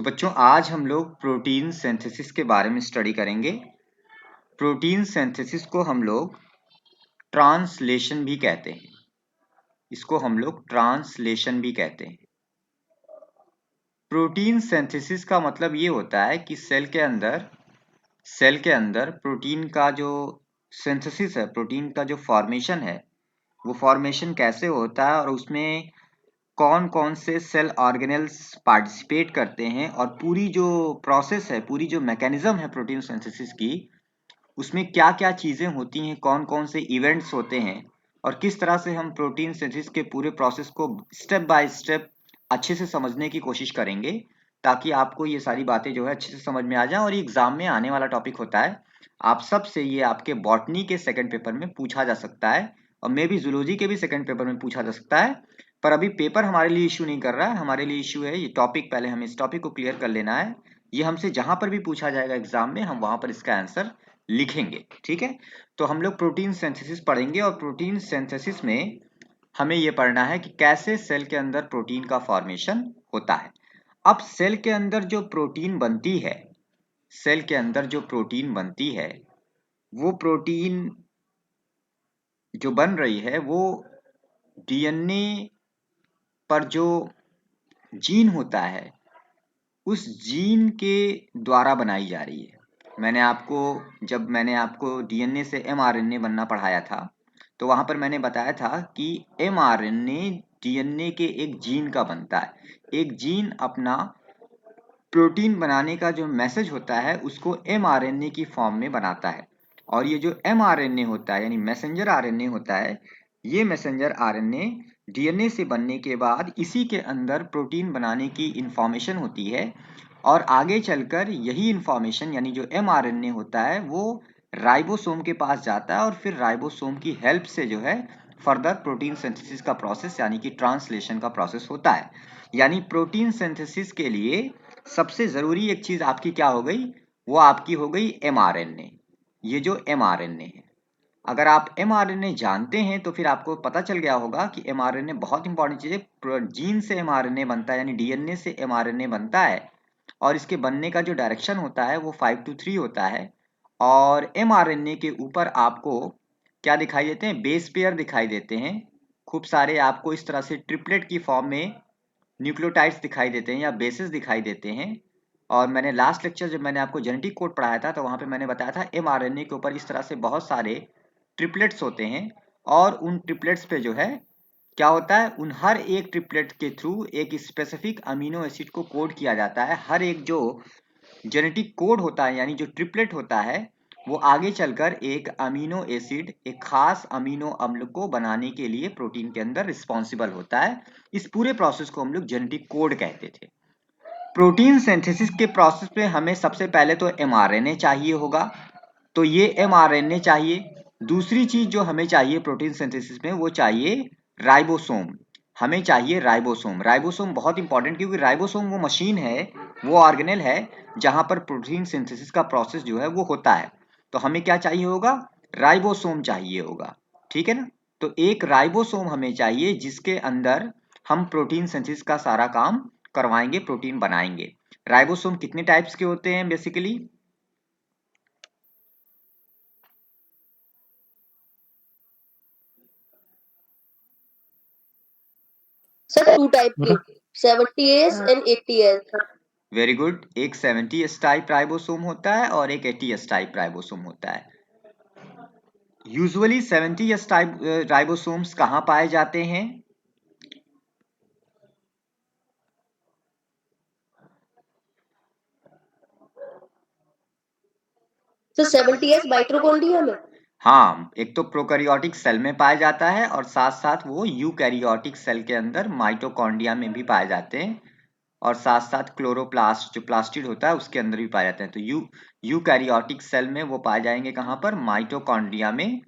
तो बच्चों आज हम लोग प्रोटीन सिंथेसिस के बारे में स्टडी करेंगे। प्रोटीन सिंथेसिस को हम लोग ट्रांसलेशन भी कहते हैं। इसको हम लोग ट्रांसलेशन भी कहते हैं। प्रोटीन सिंथेसिस का मतलब ये होता है कि सेल के अंदर प्रोटीन का जो सिंथेसिस है, प्रोटीन का जो फॉर्मेशन है, वो फॉर्मेशन कैसे होता है और उसमें कौन कौन से सेल ऑर्गेनेल्स पार्टिसिपेट करते हैं और पूरी जो प्रोसेस है, पूरी जो मैकेनिज्म है प्रोटीन सिंथेसिस की, उसमें क्या क्या चीजें होती हैं, कौन कौन से इवेंट्स होते हैं और किस तरह से हम प्रोटीन सिंथेसिस के पूरे प्रोसेस को स्टेप बाय स्टेप अच्छे से समझने की कोशिश करेंगे, ताकि आपको ये सारी बातें जो है अच्छे से समझ में आ जाए। और ये एग्जाम में आने वाला टॉपिक होता है। आप सबसे ये आपके बॉटनी के सेकंड पेपर में पूछा जा सकता है और मे भी जूलॉजी के भी सेकंड पेपर में पूछा जा सकता है। पर अभी पेपर हमारे लिए इशू नहीं कर रहा है, हमारे लिए इशू है ये टॉपिक। पहले हमें इस टॉपिक को क्लियर कर लेना है। ये हमसे जहां पर भी पूछा जाएगा एग्जाम में, हम वहां पर इसका आंसर लिखेंगे। ठीक है, तो हम लोग प्रोटीन सिंथेसिस पढ़ेंगे और प्रोटीन सिंथेसिस में हमें यह पढ़ना है कि कैसे सेल के अंदर प्रोटीन का फॉर्मेशन होता है। अब सेल के अंदर जो प्रोटीन बनती है, सेल के अंदर जो प्रोटीन बनती है, वो प्रोटीन जो बन रही है वो डीएनए पर जो जीन होता है, उस जीन के द्वारा बनाई जा रही है। जब मैंने आपको डीएनए से एमआरएनए बनना पढ़ाया था, तो वहां पर मैंने बताया था कि एमआरएनए डीएनए के एक जीन का बनता है। एक जीन अपना प्रोटीन बनाने का जो मैसेज होता है उसको एमआरएनए की फॉर्म में बनाता है। और ये जो एमआरएनए होता है यानी मैसेंजर आरएनए होता है, ये मैसेंजर आरएनए डीएनए से बनने के बाद इसी के अंदर प्रोटीन बनाने की इंफॉर्मेशन होती है और आगे चलकर यही इंफॉर्मेशन यानी जो एमआरएनए होता है वो राइबोसोम के पास जाता है और फिर राइबोसोम की हेल्प से जो है फर्दर प्रोटीन सिंथेसिस का प्रोसेस यानी कि ट्रांसलेशन का प्रोसेस होता है। यानी प्रोटीन सिंथेसिस के लिए सबसे जरूरी एक चीज आपकी क्या हो गई, वो आपकी हो गई एमआरएनए। ये जो एमआरएनए है, अगर आप एमआरएनए जानते हैं तो फिर आपको पता चल गया होगा कि एमआरएनए बहुत इंपॉर्टेंट चीज है। जीन से एमआरएनए बनता है यानी डीएनए से एमआरएनए बनता है और इसके बनने का जो डायरेक्शन होता है वो 5 to 3 होता है। और एमआरएनए के ऊपर आपको क्या दिखाई देते हैं, बेस पेयर दिखाई देते हैं। खूब सारे आपको इस तरह से ट्रिपलेट की फॉर्म में न्यूक्लियोटाइड्स दिखाई देते हैं या बेसिस दिखाई देते हैं। और मैंने लास्ट लेक्चर जब मैंने आपको जेनेटिक कोड पढ़ाया था तो वहां पे मैंने बताया था एमआरएनए के ऊपर इस तरह से बहुत सारे ट्रिपलेट्स होते हैं और उन ट्रिपलेट्स पे जो है क्या होता है, उन हर एक ट्रिपलेट के थ्रू एक स्पेसिफिक अमीनो एसिड को कोड किया जाता है। हर एक जो जेनेटिक कोड होता है यानी जो ट्रिपलेट होता है वो आगे चलकर एक अमीनो एसिड, एक खास अमीनो अम्ल को बनाने के लिए प्रोटीन के अंदर रिस्पॉन्सिबल होता है। इस पूरे प्रोसेस को हम लोग जेनेटिक कोड कहते थे। प्रोटीन सिंथेसिस के प्रोसेस में हमें सबसे पहले तो एमआरएनए चाहिए होगा, तो ये एमआरएनए चाहिए। दूसरी चीज जो हमें चाहिए प्रोटीन सिंथेसिस में वो चाहिए राइबोसोम। हमें चाहिए राइबोसोम। राइबोसोम बहुत इंपॉर्टेंट, क्योंकि राइबोसोम वो मशीन है, वो ऑर्गेनेल है जहां पर प्रोटीन सिंथेसिस का प्रोसेस जो है वो होता है। तो हमें क्या चाहिए होगा, राइबोसोम चाहिए होगा। ठीक है ना, तो एक राइबोसोम हमें चाहिए जिसके अंदर हम प्रोटीन सिंथेसिस का सारा काम करवाएंगे, प्रोटीन बनाएंगे। राइबोसोम कितने टाइप्स के होते हैं बेसिकली? सर 2 टाइप के, 70S and 80S। Very good. एक 70S टाइप राइबोसोम होता है और एक 80S टाइप राइबोसोम होता है। यूजुअली 70S टाइप राइबोसोम्स कहाँ पाए जाते हैं? सर 70S माइटोकॉन्ड्रिया में। हाँ, एक तो प्रोकैरियोटिक सेल में पाया जाता है और साथ साथ वो यूकैरियोटिक सेल के अंदर माइटोकॉन्ड्रिया में भी पाए जाते हैं और साथ साथ क्लोरोप्लास्ट जो प्लास्टिड होता है उसके अंदर भी पाए जाते हैं। तो यूकैरियोटिक सेल में वो पाए जाएंगे कहाँ पर, माइटोकॉन्ड्रिया में,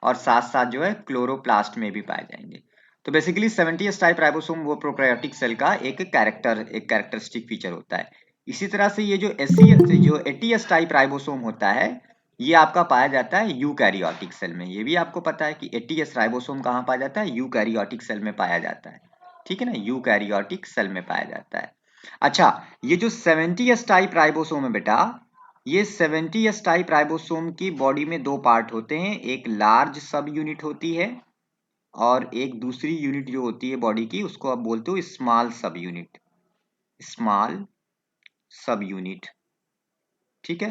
और साथ साथ जो है क्लोरोप्लास्ट में भी पाए जाएंगे। तो बेसिकली 70S टाइप राइबोसोम वो प्रोकैरियोटिक सेल का एक कैरेक्टरिस्टिक फीचर होता है। इसी तरह से ये जो 80S टाइप राइबोसोम होता है ये आपका पाया जाता है यूकैरियोटिक सेल में। ये भी आपको पता है कि 80S राइबोसोम कहाँ पाया जाता है, यूकैरियोटिक सेल में पाया जाता है। ठीक है ना, यूकैरियोटिक सेल में पाया जाता है। अच्छा, ये जो 70s टाइप राइबोसोम है बेटा, ये 70s टाइप राइबोसोम की बॉडी में दो पार्ट होते हैं, एक लार्ज सब यूनिट होती है और एक दूसरी यूनिट जो होती है बॉडी की उसको आप बोलते हो स्मॉल सब यूनिट, स्मॉल सब यूनिट। ठीक है,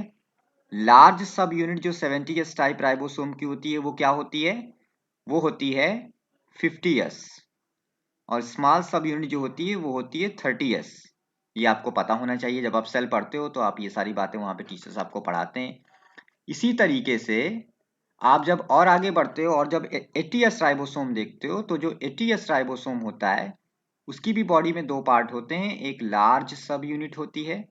लार्ज सब यूनिट जो 70s टाइप राइबोसोम की होती है वो क्या होती है, वो होती है 50s, और स्मॉल सब यूनिट जो होती है वो होती है 30s। ये आपको पता होना चाहिए, जब आप सेल पढ़ते हो तो आप ये सारी बातें वहां पे टीचर्स आपको पढ़ाते हैं। इसी तरीके से आप जब और आगे बढ़ते हो और जब 80s राइबोसोम देखते हो तो जो 80s राइबोसोम होता है उसकी भी बॉडी में दो पार्ट होते हैं, एक लार्ज सब यूनिट होती है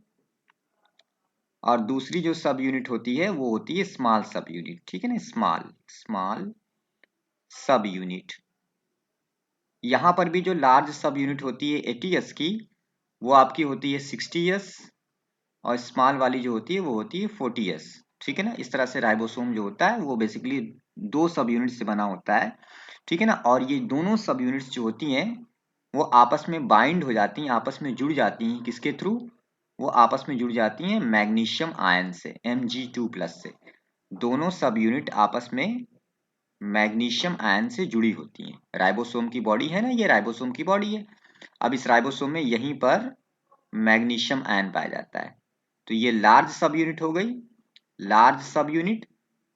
और दूसरी जो सब यूनिट होती है वो होती है स्मॉल सब यूनिट। ठीक है ना, स्मॉल स्मॉल सब यूनिट। यहाँ पर भी जो लार्ज सब यूनिट होती है 80s की वो आपकी होती है 60s और स्मॉल वाली जो होती है वो होती है 40s। ठीक है ना, इस तरह से राइबोसोम जो होता है वो बेसिकली दो सब यूनिट से बना होता है। ठीक है ना, और ये दोनों सब यूनिट्स जो होती हैं वो आपस में बाइंड हो जाती हैं, आपस में जुड़ जाती हैं, किसके थ्रू, वो आपस में जुड़ जाती हैं मैग्नीशियम आयन से, Mg2+ से। दोनों सब यूनिट आपस में मैग्नीशियम आयन से जुड़ी होती हैं। राइबोसोम की बॉडी है ना, ये राइबोसोम की बॉडी है। अब इस राइबोसोम में यहीं पर मैग्नीशियम आयन पाया जाता है। तो ये लार्ज सब यूनिट हो गई, लार्ज सब यूनिट,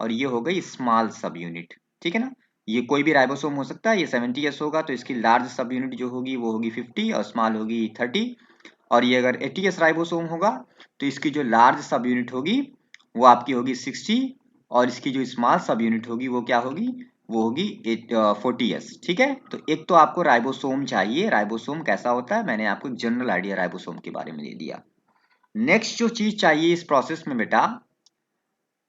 और ये हो गई स्मॉल सब यूनिट। ठीक है ना, ये कोई भी राइबोसोम हो सकता है, ये 70s होगा तो इसकी लार्ज सब यूनिट जो होगी वो होगी 50 और स्मॉल होगी 30। और ये अगर 80s राइबोसोम होगा तो इसकी जो लार्ज सब यूनिट होगी वो आपकी होगी 60 और इसकी जो स्मॉल सब यूनिट होगी वो क्या होगी, वो होगी 40s। ठीक है, तो एक तो आपको राइबोसोम चाहिए, राइबोसोम कैसा होता है मैंने आपको जनरल आइडिया राइबोसोम के बारे में दे दिया। नेक्स्ट जो चीज चाहिए इस प्रोसेस में बेटा,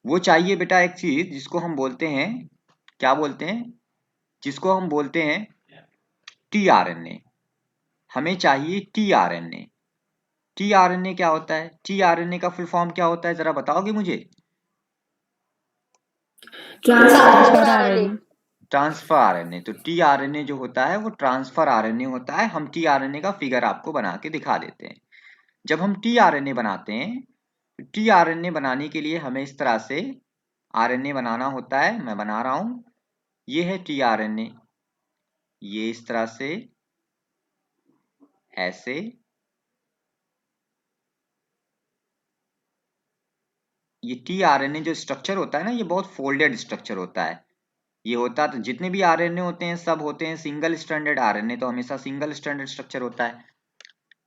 वो चाहिए बेटा एक चीज जिसको हम बोलते हैं, क्या बोलते हैं, जिसको हम बोलते हैं टीआरएनए। हमें चाहिए टीआरएनए। टीआरएनए क्या होता है, टीआरएनए का फुल फॉर्म क्या होता है जरा बताओगे मुझे। Transfer RNA. Transfer RNA. तो टीआरएनए जो होता है वो ट्रांसफर आरएनए होता है। हम टीआरएनए का फिगर आपको बना के दिखा देते हैं। जब हम टीआरएनए बनाते हैं, टीआरएनए बनाने के लिए हमें इस तरह से आरएनए बनाना होता है। मैं बना रहा हूं, ये है टीआरएनए, ये इस तरह से, ऐसे, ये टीआरएनए जो स्ट्रक्चर होता है ना ये बहुत फोल्डेड स्ट्रक्चर होता है। ये होता तो जितने भी आरएनए होते हैं सब होते हैं सिंगल स्ट्रैंडेड। आरएनए तो हमेशा सिंगल स्ट्रैंडेड स्ट्रक्चर होता है,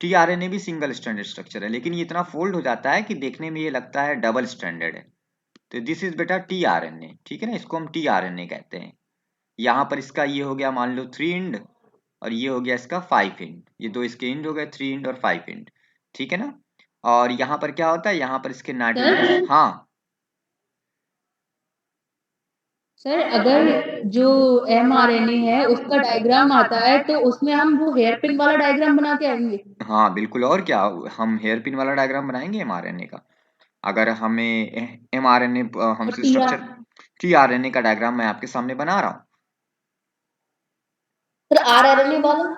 टीआरएनए भी सिंगल स्ट्रैंडेड स्ट्रक्चर है, लेकिन ये इतना फोल्ड हो जाता है कि देखने में ये लगता है डबल स्ट्रैंडेड है। तो दिस इज बेटा टीआरएनए। ठीक है ना, इसको हम टीआरएनए कहते हैं। यहाँ पर इसका ये हो गया मान लो 3 इंड और ये हो गया इसका 5 इंड, ये दो इसके इंड हो गए 3 इंड और 5 इंड। ठीक है ना, और यहाँ पर क्या होता है, यहाँ पर इसके नाइट्रोजन, हाँ सर अगर जो mRNA है उसका डायग्राम आता है तो उसमें हम वो हेयर पिन वाला डायग्राम बना के आएंगे। हाँ बिल्कुल, और क्या, हम हेयर पिन वाला डायग्राम बनाएंगे एमआरएनए का। अगर हमें एमआरएनए हमसे स्ट्रक्चर, टीआरएनए का डायग्राम मैं आपके सामने बना रहा हूँ। सर rRNA वाला,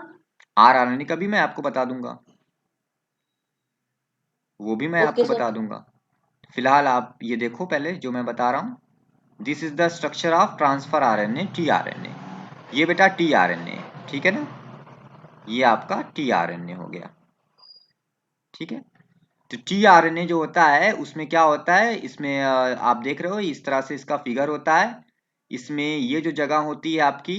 आरआरएनए का भी मैं आपको बता दूंगा, वो भी मैं ओके आपको सर। बता दूंगा। फिलहाल आप ये देखो पहले जो मैं बता रहा हूँ, this is the structure of transfer RNA tRNA. ये बेटा टीआरएनए, ठीक है ना, ये आपका टीआरएनए हो गया। ठीक है, तो टीआरएनए जो होता है उसमें क्या होता है, इसमें आप देख रहे हो इस तरह से इसका फिगर होता है। इसमें ये जो जगह होती है आपकी,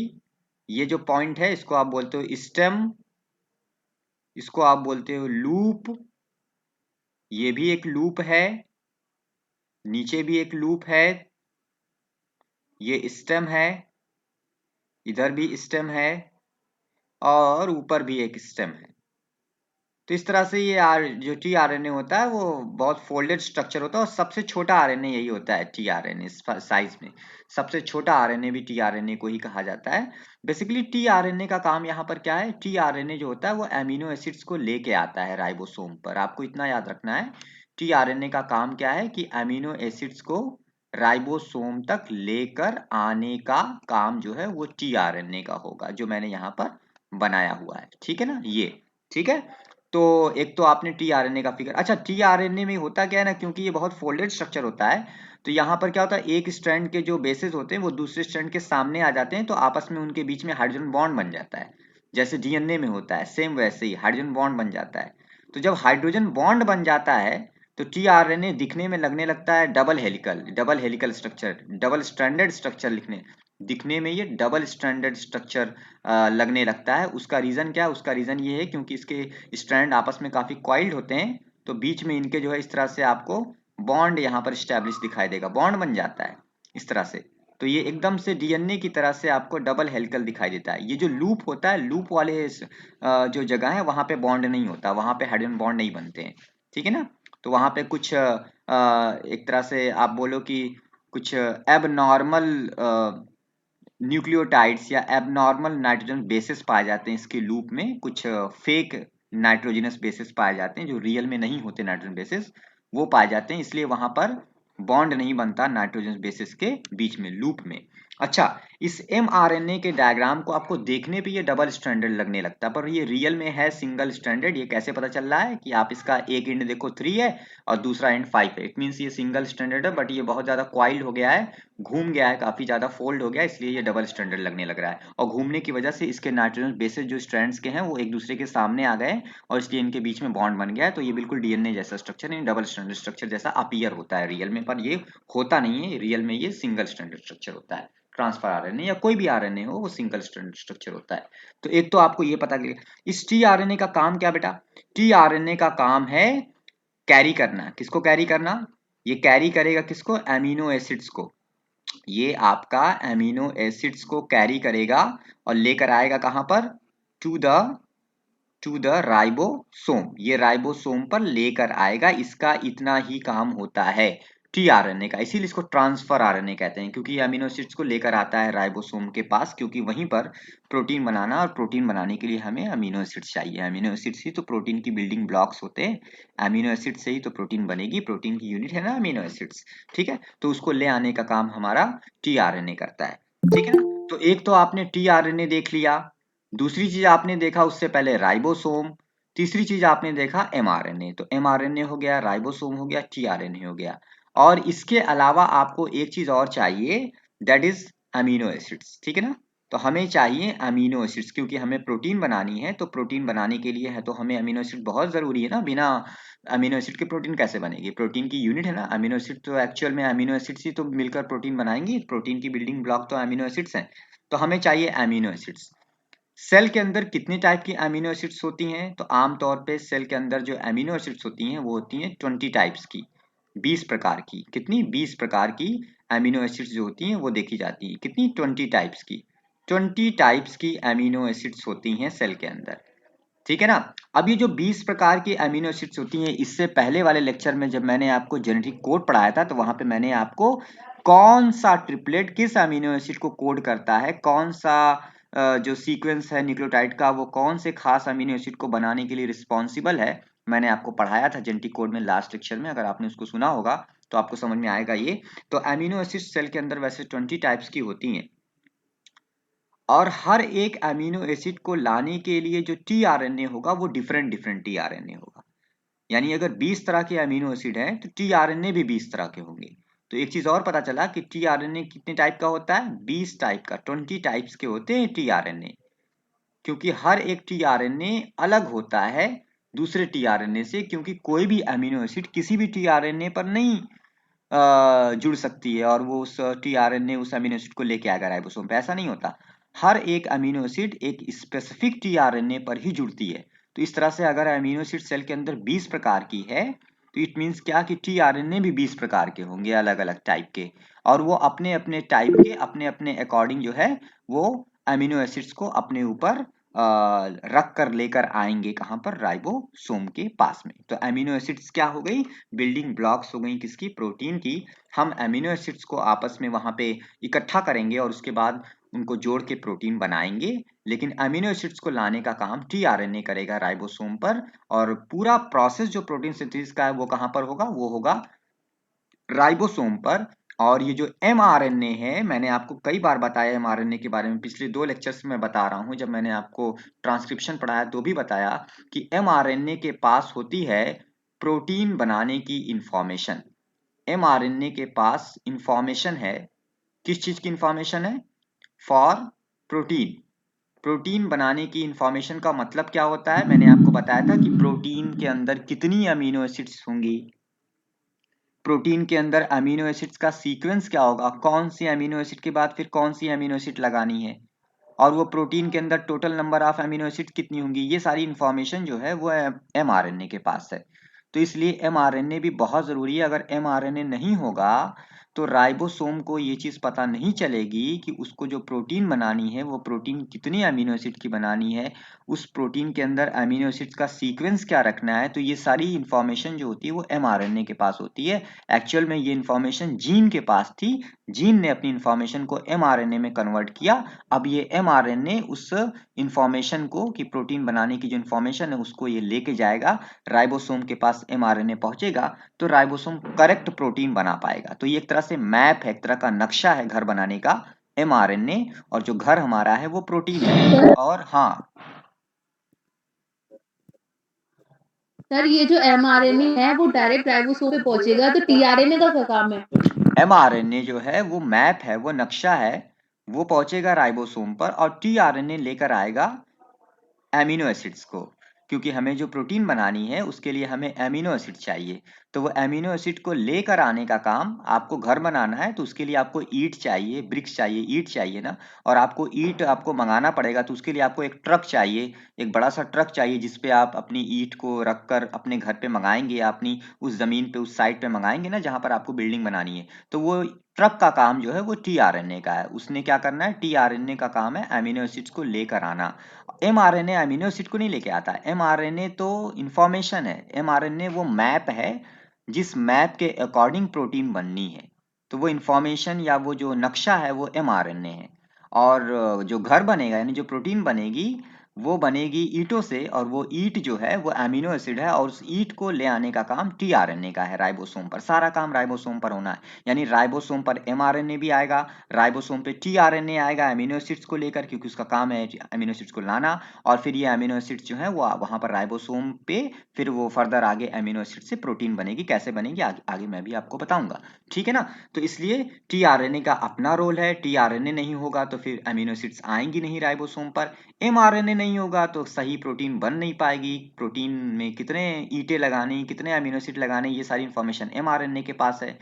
ये जो पॉइंट है इसको आप बोलते हो स्टेम, इसको आप बोलते हो लूप, ये भी एक लूप है, नीचे भी एक लूप है, ये स्टेम है, इधर भी स्टेम है और ऊपर भी एक स्टेम है। तो इस तरह से ये जो टीआरएनए होता है वो बहुत फोल्डेड स्ट्रक्चर होता है और सबसे छोटा आरएनए यही होता है टीआरएनए साइज में। सबसे छोटा आरएनए भी टीआरएनए को ही कहा जाता है। बेसिकली टीआरएनए का काम यहाँ पर क्या है, टीआरएनए जो होता है वो एमिनो एसिड्स को लेके आता है राइबोसोम पर। आपको इतना याद रखना है, टीआरएनए का काम क्या है कि एमिनो एसिड्स को राइबोसोम तक लेकर आने का काम जो है वो टीआरएनए का होगा, जो मैंने यहाँ पर बनाया हुआ है। ठीक है ना, ये ठीक है। तो एक तो आपने टीआरएनए का फिगर, अच्छा टीआरएनए में होता क्या है ना, क्योंकि ये बहुत फोल्डेड स्ट्रक्चर होता है, तो यहाँ पर क्या होता है, एक स्ट्रैंड के जो बेसेस होते हैं वो दूसरे स्ट्रैंड के सामने आ जाते हैं, तो आपस में उनके बीच में हाइड्रोजन बॉन्ड बन जाता है। जैसे डीएनए में होता है सेम वैसे ही हाइड्रोजन बॉन्ड बन जाता है। तो जब हाइड्रोजन बॉन्ड बन जाता है तो टीआरएनए दिखने में लगने लगता है double helical structure, double stranded structure दिखने में ये डबल स्ट्रैंडेड स्ट्रक्चर लगने लगता है। उसका रीजन क्या है, उसका रीजन ये है क्योंकि इसके स्ट्रैंड आपस में काफी क्वाइल्ड होते हैं, तो बीच में इनके जो है इस तरह से आपको बॉन्ड यहाँ पर स्टैब्लिश दिखाई देगा, बॉन्ड बन जाता है इस तरह से। तो ये एकदम से डीएनए की तरह से आपको डबल हेलिकल दिखाई देता है। ये जो लूप होता है, लूप वाले जो जगह है वहां पे बॉन्ड नहीं होता, वहां पे हाइड्रोजन बॉन्ड नहीं बनते हैं, ठीक है ना। तो वहां पे कुछ एक तरह से आप बोलो कि कुछ एबनॉर्मल न्यूक्लियोटाइड्स या एबनॉर्मल नाइट्रोजन बेसिस पाए जाते हैं इसके लूप में, कुछ फेक नाइट्रोजनस बेसिस पाए जाते हैं जो रियल में नहीं होते नाइट्रोजन बेसिस, वो पाए जाते हैं, इसलिए वहां पर बॉन्ड नहीं बनता नाइट्रोजन बेसिस के बीच में लूप में। अच्छा, इस एमआरएनए के डायग्राम को आपको देखने पे ये डबल स्ट्रैंडेड लगने लगता है, पर ये रियल में है सिंगल स्ट्रैंडेड। ये कैसे पता चल रहा है कि आप इसका एक एंड देखो 3 है और दूसरा एंड 5 है, इट मीन्स ये सिंगल स्ट्रैंडेड है, बट ये बहुत ज्यादा क्वाइल्ड हो गया है, घूम गया है, काफी ज्यादा फोल्ड हो गया है, इसलिए ये डबल स्ट्रैंडेड लगने लग रहा है। और घूमने की वजह से इसके नाइट्रोजन बेसिस जो स्ट्रैंड्स के हैं वो एक दूसरे के सामने आ गए और इसलिए इनके बीच में बॉन्ड बन गया है। तो ये बिल्कुल डीएनए जैसा स्ट्रक्चर है, डबल स्ट्रैंडेड स्ट्रक्चर जैसा अपीयर होता है रियल में, पर ये होता नहीं है रियल में, ये सिंगल स्ट्रैंडेड स्ट्रक्चर होता है। ट्रांसफर आरएनए या कोई भी आरएनए हो वो सिंगल स्ट्रैंडेड स्ट्रक्चर होता है। तो एक तो आपको ये पता चलेगा। इस टीआरएनए का काम क्या बेटा, टीआरएनए का काम है कैरी करना। किसको कैरी करना, ये कैरी करेगा किसको, एमिनो एसिड्स को। ये आपका एमिनो एसिड्स को कैरी करेगा और लेकर आएगा कहां पर, टू द राइबोसोम। ये राइबोसोम पर लेकर आएगा, इसका इतना ही काम होता है टीआरएनए का, इसीलिए इसको ट्रांसफर आरएनए कहते हैं, क्योंकि ये अमीनो एसिड्स को लेकर आता है राइबोसोम के पास, क्योंकि वहीं पर प्रोटीन बनाना, और प्रोटीन बनाने के लिए हमें अमीनो एसिड्स चाहिए। अमीनो एसिड्स ही तो प्रोटीन की बिल्डिंग ब्लॉक्स होते हैं, अमीनो एसिड से ही तो प्रोटीन बनेगी, प्रोटीन की यूनिट है ना अमीनो एसिड्स, ठीक है। तो उसको ले आने का काम हमारा टीआरएनए करता है, ठीक है ना। तो एक तो आपने टीआरएनए देख लिया, दूसरी चीज आपने देखा उससे पहले राइबोसोम, तीसरी चीज आपने देखा एमआरएनए। तो एमआरएनए हो गया, राइबोसोम हो गया, टीआरएनए हो गया, और इसके अलावा आपको एक चीज और चाहिए, दैट इज अमीनो एसिड्स, ठीक है ना। तो हमें चाहिए अमीनो एसिड्स, क्योंकि हमें प्रोटीन बनानी है, तो प्रोटीन बनाने के लिए है तो हमें अमीनो एसिड बहुत जरूरी है ना, बिना अमीनो एसिड के प्रोटीन कैसे बनेगी, प्रोटीन की यूनिट है ना अमीनो एसिड, तो एक्चुअल में अमीनो एसिड्स ही तो मिलकर प्रोटीन बनाएंगी, प्रोटीन की बिल्डिंग ब्लॉक तो अमीनो एसिड्स हैं। तो हमें चाहिए अमीनो एसिड्स। सेल के अंदर कितने टाइप की अमीनो एसिड्स होती हैं, तो आमतौर पे सेल के अंदर जो अमीनो एसिड्स होती हैं वो होती हैं 20 टाइप्स की, 20 प्रकार की। कितनी, 20 प्रकार की अमीनो एसिड्स जो होती हैं वो देखी जाती है। कितनी, 20 टाइप्स की, 20 टाइप्स की अमीनो एसिड्स होती हैं सेल के अंदर, ठीक है ना। अब ये जो 20 प्रकार की अमीनो एसिड्स होती हैं, इससे पहले वाले लेक्चर में जब मैंने आपको जेनेटिक कोड पढ़ाया था, तो वहां पे मैंने आपको कौन सा ट्रिपलेट किस अमीनो एसिड को कोड करता है, कौन सा जो सीक्वेंस है न्यूक्लियोटाइड का वो कौन से खास अमीनो एसिड को बनाने के लिए रिस्पॉन्सिबल है, मैंने आपको पढ़ाया था जेनेटिक कोड में लास्ट लेक्चर में। अगर आपने उसको सुना होगा तो आपको समझ में आएगा ये। तो अमीनो एसिड सेल के अंदर वैसे 20 टाइप्स की होती हैं, और हर एक अमीनो एसिड को लाने के लिए जो टीआरएनए होगा वो डिफरेंट डिफरेंट टीआरएनए होगा। यानी अगर 20 तरह के अमीनो एसिड हैं तो टीआरएनए भी 20 तरह के होंगे। तो एक चीज और पता चला कि टीआरएनए कितने टाइप का होता है, 20 टाइप का, 20 टाइप्स के होते हैं टीआरएनए, क्योंकि हर एक टीआरएनए अलग होता है दूसरे टीआरएनए से, क्योंकि कोई भी अमीनो एसिड किसी भी टीआरएनए पर नहीं जुड़ सकती है और वो उस टीआरएनए उस अमीनो एसिड को लेके आएगा राइबोसोम पे, ऐसा नहीं होता। हर एक अमीनो एसिड एक स्पेसिफिक टीआरएनए पर ही जुड़ती है। तो इस तरह से अगर अमीनो एसिड सेल के अंदर 20 प्रकार की है, तो इट मीन्स क्या कि टीआरएनए भी 20 प्रकार के होंगे, अलग अलग टाइप के, और वो अपने अपने टाइप के अपने अपने अकॉर्डिंग जो है वो अमीनो एसिड्स को अपने ऊपर रख कर लेकर आएंगे, कहां पर, राइबोसोम के पास में। तो अमीनो एसिड्स क्या हो गई, बिल्डिंग ब्लॉक्स हो गई, किसकी, प्रोटीन की। हम अमीनो एसिड्स को आपस में वहां पे इकट्ठा करेंगे और उसके बाद उनको जोड़ के प्रोटीन बनाएंगे, लेकिन अमीनो एसिड्स को लाने का काम टीआरएनए करेगा राइबोसोम पर, और पूरा प्रोसेस जो प्रोटीन सिंथेसिस का है वो कहां पर होगा, वो होगा राइबोसोम पर। और ये जो mRNA है, मैंने आपको कई बार बताया mRNA के बारे में, पिछले 2 लेक्चर्स में बता रहा हूँ, जब मैंने आपको ट्रांसक्रिप्शन पढ़ाया तो भी बताया कि mRNA के पास होती है प्रोटीन बनाने की इंफॉर्मेशन। mRNA के पास इंफॉर्मेशन है, किस चीज की इंफॉर्मेशन है? For protein. प्रोटीन बनाने की इंफॉर्मेशन का मतलब क्या होता है? मैंने आपको बताया था कि प्रोटीन के अंदर कितनी अमीनो एसिड्स होंगी, प्रोटीन के अंदर अमीनो एसिड्स का सीक्वेंस क्या होगा, कौन सी अमीनो एसिड के बाद फिर कौन सी अमीनो एसिड लगानी है, और वो प्रोटीन के अंदर total number of amino acid कितनी होंगी, ये सारी इंफॉर्मेशन जो है वो mRNA के पास है। तो इसलिए mRNA भी बहुत जरूरी है। अगर mRNA नहीं होगा तो राइबोसोम को ये चीज पता नहीं चलेगी कि उसको जो प्रोटीन बनानी है वो प्रोटीन कितनी अमीनो एसिड की बनानी है, उस प्रोटीन के अंदर अमीनो एसिड्स का सीक्वेंस क्या रखना है। तो ये सारी इंफॉर्मेशन जो होती है वो mRNA के पास होती है। एक्चुअल में ये इंफॉर्मेशन जीन के पास थी, जीन ने अपनी इंफॉर्मेशन को mRNA में कन्वर्ट किया। अब ये mRNA उस इंफॉर्मेशन को, कि प्रोटीन बनाने की जो इंफॉर्मेशन है उसको ये लेके जाएगा, राइबोसोम के पास mRNA पहुंचेगा तो राइबोसोम करेक्ट प्रोटीन बना पाएगा। तो ये एक तरह से मैप है, एक तरह का नक्शा है घर बनाने का, mRNA, और जो घर हमारा है वो प्रोटीन है। और हाँ सर, ये जो mRNA है वो डायरेक्ट राइबोसोम पे पहुंचेगा, तो tRNA का क्या काम है? mRNA जो है वो मैप है, वो नक्शा है, वो पहुंचेगा राइबोसोम पर और tRNA लेकर आएगा एमिनो एसिड्स को, क्योंकि हमें जो प्रोटीन बनानी है उसके लिए हमें एमिनो एसिड चाहिए। तो वो एमिनो एसिड को लेकर आने का काम, आपको घर बनाना है तो उसके लिए आपको ईंट चाहिए, ब्रिक्स चाहिए, ईंट चाहिए ना, और आपको ईंट आपको मंगाना पड़ेगा तो उसके लिए आपको एक ट्रक चाहिए, एक बड़ा सा ट्रक चाहिए जिसपे आप अपनी ईंट को रखकर अपने घर पे मंगाएंगे, अपनी उस जमीन पे, उस साइट पे मंगाएंगे ना जहां पर आपको बिल्डिंग बनानी है। तो वो ट्रक का काम जो है वो tRNA का है। उसने क्या करना है, tRNA का काम है एमिनो एसिड्स को लेकर आना। mRNA अमीनो एसिड को नहीं लेके आता, mRNA तो इंफॉर्मेशन है, mRNA वो मैप है जिस मैप के अकॉर्डिंग प्रोटीन बननी है। तो वो इंफॉर्मेशन या वो जो नक्शा है वो mRNA है। और जो घर बनेगा यानी जो प्रोटीन बनेगी वो बनेगी ईंटों से, और वो ईंट जो है वो अमीनो एसिड है, और उस ईंट को ले आने का काम tRNA का है राइबोसोम पर। सारा काम राइबोसोम पर होना है, यानी राइबोसोम पर mRNA भी आएगा, राइबोसोम पे tRNA आएगा अमीनो एसिड्स को लेकर, क्योंकि उसका काम है अमीनो एसिड्स को लाना, और फिर ये अमीनो एसिड्स जो है वो वहां पर राइबोसोम पे फिर वो फर्दर आगे अमीनो एसिड से प्रोटीन बनेगी। कैसे बनेगी आगे मैं भी आपको बताऊंगा, ठीक है ना। तो इसलिए tRNA का अपना रोल है, tRNA नहीं होगा तो फिर अमीनो एसिड्स आएंगी नहीं राइबोसोम पर, mRNA नहीं होगा तो सही प्रोटीन बन नहीं पाएगी, प्रोटीन में कितने ईंटें लगानी, कितने अमीनो एसिड लगाने, ये सारी इंफॉर्मेशन mRNA के पास है।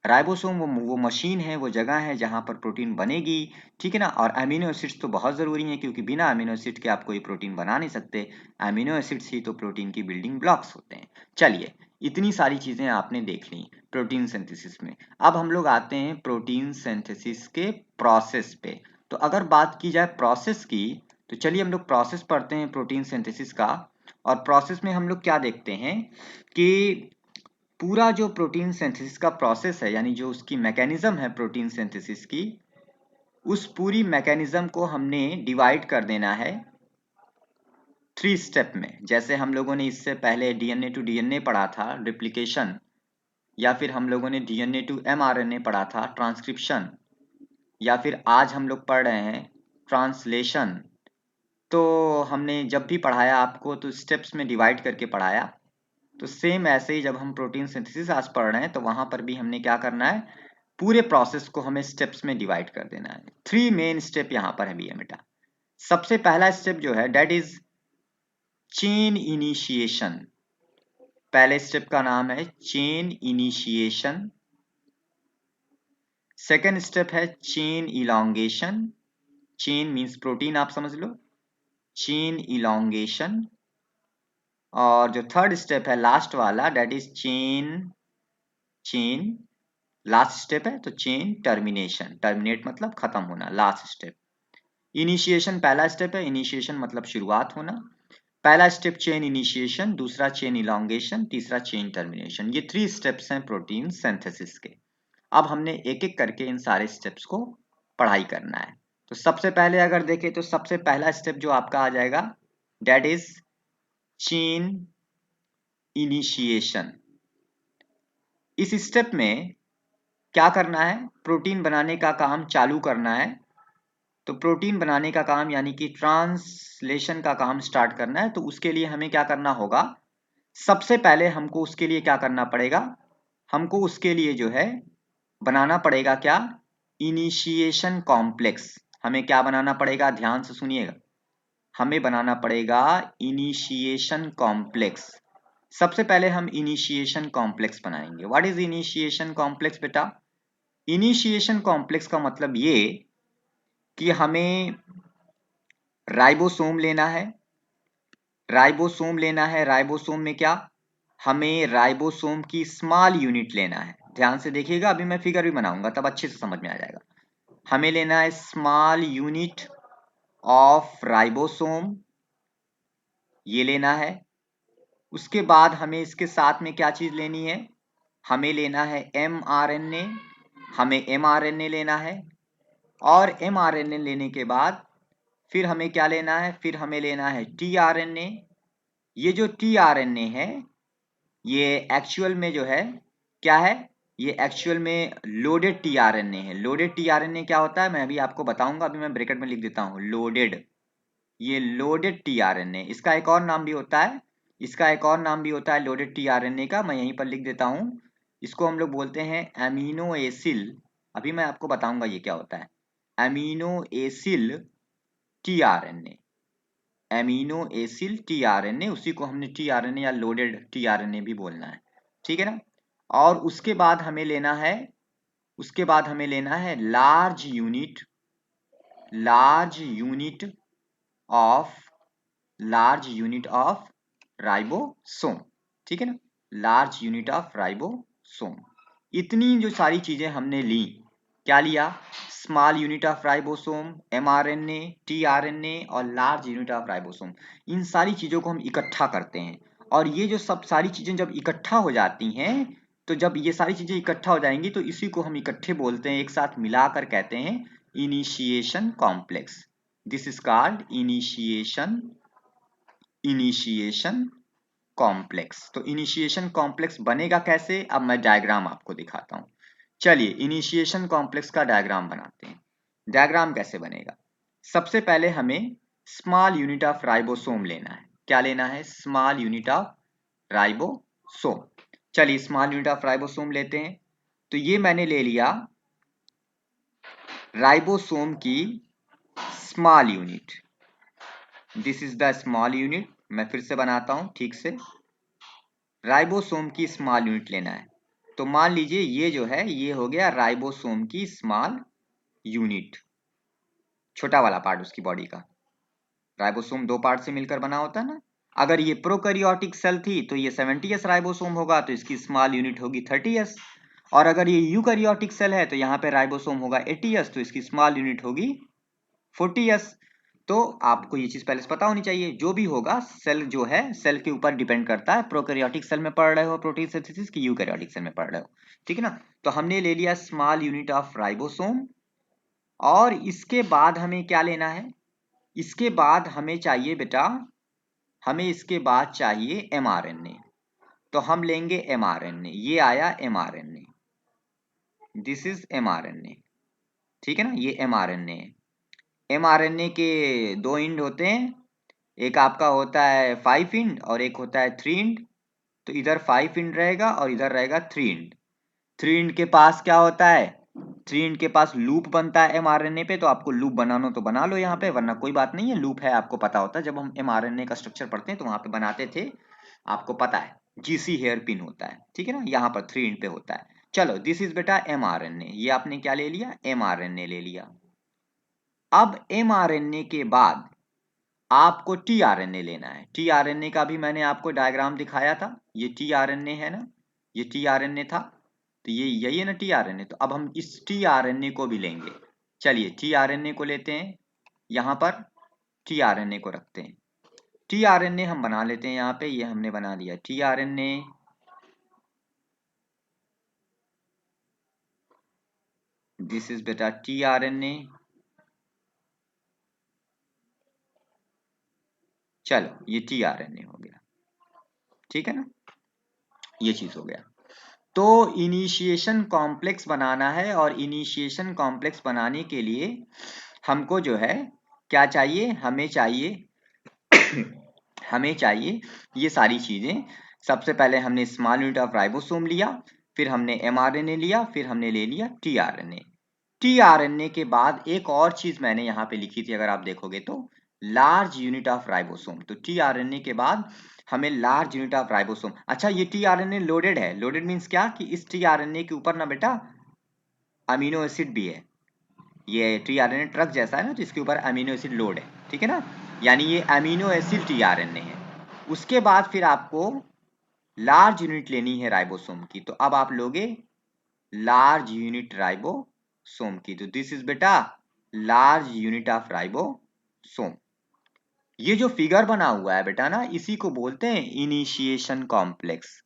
राइबोसोम वो मशीन है, वो जगह है जहां पर प्रोटीन बनेगी, ठीक है ना। और अमीनो एसिड्स तो बहुत जरूरी है, क्योंकि बिना अमीनो एसिड के आप कोई प्रोटीन बना नहीं सकते, अमीनो एसिड्स ही तो प्रोटीन की बिल्डिंग ब्लॉक्स होते हैं। चलिए, इतनी सारी चीजें आपने देख ली प्रोटीन सिंथेसिस में। अब हम लोग आते हैं प्रोटीन सिंथेसिस के प्रोसेस पे। तो अगर बात की जाए प्रोसेस की, तो चलिए हम लोग प्रोसेस पढ़ते हैं प्रोटीन सिंथेसिस का। और प्रोसेस में हम लोग क्या देखते हैं कि पूरा जो प्रोटीन सिंथेसिस का प्रोसेस है, यानी जो उसकी मैकेनिज्म है प्रोटीन सिंथेसिस की, उस पूरी मैकेनिज्म को हमने डिवाइड कर देना है 3 स्टेप में। जैसे हम लोगों ने इससे पहले डीएनए टू डीएनए पढ़ा था, रिप्लिकेशन, या फिर हम लोगों ने डीएनए टू एमआरएनए पढ़ा था, ट्रांसक्रिप्शन, या फिर आज हम लोग पढ़ रहे हैं ट्रांसलेशन। तो हमने जब भी पढ़ाया आपको तो स्टेप्स में डिवाइड करके पढ़ाया। तो सेम ऐसे ही जब हम प्रोटीन सिंथेसिस आज पढ़ रहे हैं तो वहां पर भी हमने क्या करना है, पूरे प्रोसेस को हमें स्टेप्स में डिवाइड कर देना है। 3 मेन स्टेप यहाँ पर है भैया बेटा। सबसे पहला स्टेप जो है दैट इज चेन इनिशिएशन। पहले स्टेप का नाम है चेन इनिशिएशन। सेकेंड स्टेप है chain elongation, chain means protein आप समझ लो, चेन इलोंगेशन। और जो थर्ड स्टेप है लास्ट वाला that is chain chain last step है तो चेन टर्मिनेशन, टर्मिनेट मतलब खत्म होना, लास्ट स्टेप। इनिशिएशन पहला स्टेप है, इनिशिएशन मतलब शुरुआत होना। पहला स्टेप चेन इनिशिएशन, दूसरा चेन इलोंगेशन, तीसरा चेन टर्मिनेशन। ये 3 स्टेप्स हैं प्रोटीन सिंथेसिस के। अब हमने एक एक करके इन सारे स्टेप्स को पढ़ाई करना है। तो सबसे पहले अगर देखें तो सबसे पहला स्टेप जो आपका आ जाएगा दैट इज चेन इनिशिएशन। इस स्टेप में क्या करना है, प्रोटीन बनाने का काम चालू करना है। तो प्रोटीन बनाने का काम यानी कि ट्रांसलेशन का काम स्टार्ट करना है। तो उसके लिए हमें क्या करना होगा, सबसे पहले हमको उसके लिए क्या करना पड़ेगा, हमको उसके लिए जो है बनाना पड़ेगा क्या, इनिशिएशन कॉम्प्लेक्स। हमें क्या बनाना पड़ेगा, ध्यान से सुनिएगा, हमें बनाना पड़ेगा इनिशिएशन कॉम्प्लेक्स। सबसे पहले हम इनिशिएशन कॉम्प्लेक्स बनाएंगे। व्हाट इज इनिशिएशन कॉम्प्लेक्स बेटा, इनिशिएशन कॉम्प्लेक्स का मतलब ये कि हमें राइबोसोम लेना है, राइबोसोम लेना है। राइबोसोम में क्या, हमें राइबोसोम की स्मॉल यूनिट लेना है। ध्यान से देखिएगा, अभी मैं फिगर भी बनाऊंगा तब अच्छे से समझ में आ जाएगा। हमें लेना है स्मॉल यूनिट ऑफ राइबोसोम, ये लेना है। उसके बाद हमें इसके साथ में क्या चीज लेनी है, हमें लेना है mRNA, हमें mRNA लेना है। और mRNA लेने के बाद फिर हमें क्या लेना है, फिर हमें लेना है tRNA। ये जो tRNA है ये एक्चुअल में जो है क्या है, ये एक्चुअल में लोडेड tRNA है। लोडेड tRNA क्या होता है मैं अभी आपको बताऊंगा, अभी मैं ब्रैकेट में लिख देता हूँ लोडेड, ये लोडेड tRNA। इसका एक और नाम भी होता है, इसका एक और नाम भी होता है लोडेड tRNA का, मैं यहीं पर लिख देता हूँ। इसको हम लोग बोलते हैं एमिनो एसिल। अभी मैं आपको बताऊंगा ये क्या होता है, amino acyl tRNA, amino acyl tRNA, उसी को हमने tRNA या लोडेड tRNA भी बोलना है, ठीक है ना। और उसके बाद हमें लेना है, उसके बाद हमें लेना है large unit, large unit of, large unit of ribosome, ठीक है ना, लार्ज यूनिट ऑफ राइबोसोम। इतनी जो सारी चीजें हमने ली, क्या लिया, small unit of ribosome, mRNA, tRNA और लार्ज यूनिट ऑफ राइबोसोम। इन सारी चीजों को हम इकट्ठा करते हैं। और ये जो सब सारी चीजें जब इकट्ठा हो जाती हैं, तो जब ये सारी चीजें इकट्ठा हो जाएंगी तो इसी को हम इकट्ठे बोलते हैं, एक साथ मिलाकर कहते हैं initiation complex. This is called initiation, initiation complex. तो इनिशिएशन कॉम्प्लेक्स बनेगा कैसे, अब मैं डायग्राम आपको दिखाता हूं। चलिए इनिशिएशन कॉम्प्लेक्स का डायग्राम बनाते हैं। डायग्राम कैसे बनेगा, सबसे पहले हमें स्मॉल यूनिट ऑफ राइबोसोम लेना है। क्या लेना है, स्मॉल यूनिट ऑफ राइबोसोम। चलिए स्मॉल यूनिट ऑफ राइबोसोम लेते हैं। तो ये मैंने ले लिया राइबोसोम की small unit, this is the small unit. मैं फिर से बनाता हूं ठीक से, राइबोसोम की स्मॉल यूनिट लेना है। तो मान लीजिए ये जो है ये हो गया राइबोसोम की स्मॉल यूनिट, छोटा वाला पार्ट उसकी बॉडी का। राइबोसोम दो पार्ट से मिलकर बना होता है ना। अगर ये प्रोकैरियोटिक सेल थी तो ये 70s राइबोसोम होगा, तो इसकी स्मॉल यूनिट होगी 30s। और अगर ये यूकैरियोटिक सेल है तो यहाँ पे राइबोसोम होगा 80s, तो इसकी स्मॉल यूनिट होगी 40s। तो आपको ये चीज पहले से पता होनी चाहिए, जो भी होगा सेल जो है सेल के ऊपर डिपेंड करता है, प्रोकैरियोटिक सेल में पढ़ रहे हो प्रोटीन सिंथेसिस की यूकैरियोटिक सेल में पढ़ रहे हो, ठीक है ना। तो हमने ले लिया स्मॉल यूनिट ऑफ राइबोसोम। और इसके बाद हमें क्या लेना है, इसके बाद हमें चाहिए बेटा, हमें इसके बाद चाहिए mRNA। तो हम लेंगे mRNA, ये आया mRNA, दिस इज mRNA, ठीक है ना, ये mRNA है। mRNA के दो इंड होते हैं, एक आपका होता है 5 इंड और एक होता है 3 इंड। तो इधर 5 इंड रहेगा और इधर रहेगा 3 इंड। 3 इंड के पास क्या होता है, 3 इंड के पास लूप बनता है mRNA पे। तो आपको लूप बनाना तो बना लो यहाँ पे, वरना कोई बात नहीं है, लूप है आपको पता होता है, जब हम mRNA का स्ट्रक्चर पढ़ते हैं तो वहां पे बनाते थे, आपको पता है GC हेयर पिन होता है, ठीक है ना, यहाँ पर 3 इंड पे होता है। चलो दिस इज बेटा mRNA, ये आपने क्या ले लिया, mRNA ले लिया। अब mRNA के बाद आपको tRNA लेना है। tRNA का भी मैंने आपको डायग्राम दिखाया था, ये tRNA है ना, ये tRNA था, तो ये यही है ना tRNA। तो अब हम इस tRNA को भी लेंगे। चलिए tRNA को लेते हैं, यहाँ पर tRNA को रखते हैं। tRNA हम बना लेते हैं, यहाँ पे ये हमने बना लिया tRNA। दिस इज बेटा tRNA। चलो ये tRNA हो गया, ठीक है ना, ये चीज हो गया। तो इनिशिएशन कॉम्प्लेक्स बनाना है, और इनिशिएशन कॉम्प्लेक्स बनाने के लिए हमको जो है क्या चाहिए, हमें चाहिए ये सारी चीजें। सबसे पहले हमने स्मॉल यूनिट ऑफ राइबोसोम लिया, फिर हमने एमआरएनए लिया, फिर हमने ले लिया टीआरएनए। टीआरएनए के बाद एक और चीज मैंने यहाँ पे लिखी थी, अगर आप देखोगे तो लार्ज यूनिट ऑफ राइबोसोम। तो टीआरएनए के बाद हमें लार्ज यूनिट ऑफ राइबोसोम। अच्छा, ये टीआरएनए लोडेड है। लोडेड मीन्स क्या कि इस टीआरएनए के ऊपर ना बेटा अमीनो एसिड भी है। ये टीआरएनए ट्रक जैसा है ना, तो इसके ऊपर अमीनो एसिड लोड है, ठीक है ना, यानी ये अमीनो एसिड टीआरएनए है। उसके बाद फिर आपको लार्ज यूनिट लेनी है राइबोसोम की। तो अब आप लोगे लार्ज यूनिट राइबोसोम की। तो दिस इज बेटा लार्ज यूनिट ऑफ राइबोसोम। ये जो फिगर बना हुआ है बेटा ना, इसी को बोलते हैं initiation complex.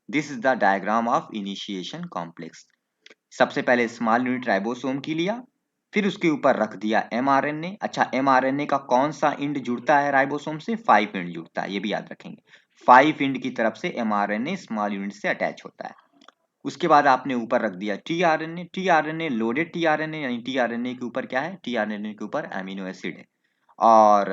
This is the diagram of initiation complex. सबसे पहले स्मॉल यूनिट राइबोसोम की लिया, फिर उसके ऊपर रख दिया एमआरएनए। अच्छा, एमआरएनए का कौन सा इंड जुड़ता है राइबोसोम से? 5 इंड जुड़ता है, ये भी याद रखेंगे। 5 इंड की तरफ से एमआरएनए स्मॉल यूनिट से अटैच होता है। उसके बाद आपने ऊपर रख दिया टीआरएनए। टीआरएनए लोडेड टीआरएनए, यानी टीआरएनए के ऊपर क्या है? टीआरएनए के ऊपर अमीनो एसिड है। और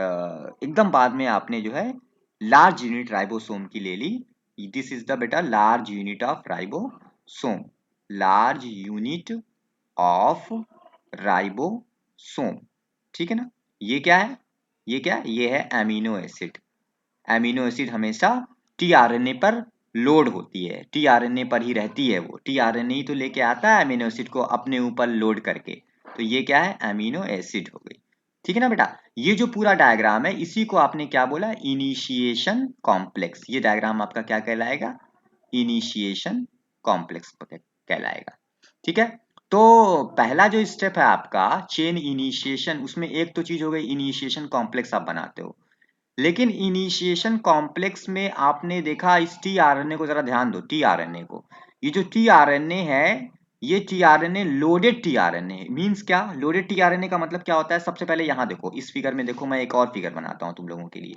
एकदम बाद में आपने जो है लार्ज यूनिट राइबोसोम की ले ली। दिस इज द बेटा large unit of ribosome. Large unit of ribosome, ठीक है ना। ये क्या है? ये क्या है? ये है अमीनो एसिड। अमीनो एसिड हमेशा टीआरएनए पर लोड होती है, टीआरएनए पर ही रहती है। वो टीआरएनए ही तो लेके आता है अमीनो एसिड को अपने ऊपर लोड करके। तो ये क्या है? अमीनो एसिड हो गई, ठीक है ना बेटा। ये जो पूरा डायग्राम है, इसी को आपने क्या बोला? Initiation complex. ये डायग्राम आपका क्या कहलाएगा? इनिशिएशन कॉम्प्लेक्स कहलाएगा, ठीक है। तो पहला जो स्टेप है आपका चेन इनिशिएशन, उसमें एक तो चीज हो गई इनिशिएशन कॉम्प्लेक्स आप बनाते हो। लेकिन इनिशिएशन कॉम्प्लेक्स में आपने देखा, इस टीआरएनए को जरा ध्यान दो। टीआरएनए को, ये जो टीआरएनए है, ये टीआरएनए लोडेड टीआरएनए मींस क्या? लोडेड टीआरएनए का मतलब क्या होता है? सबसे पहले यहां देखो, इस फिगर में देखो, मैं एक और फिगर बनाता हूं तुम लोगों के लिए।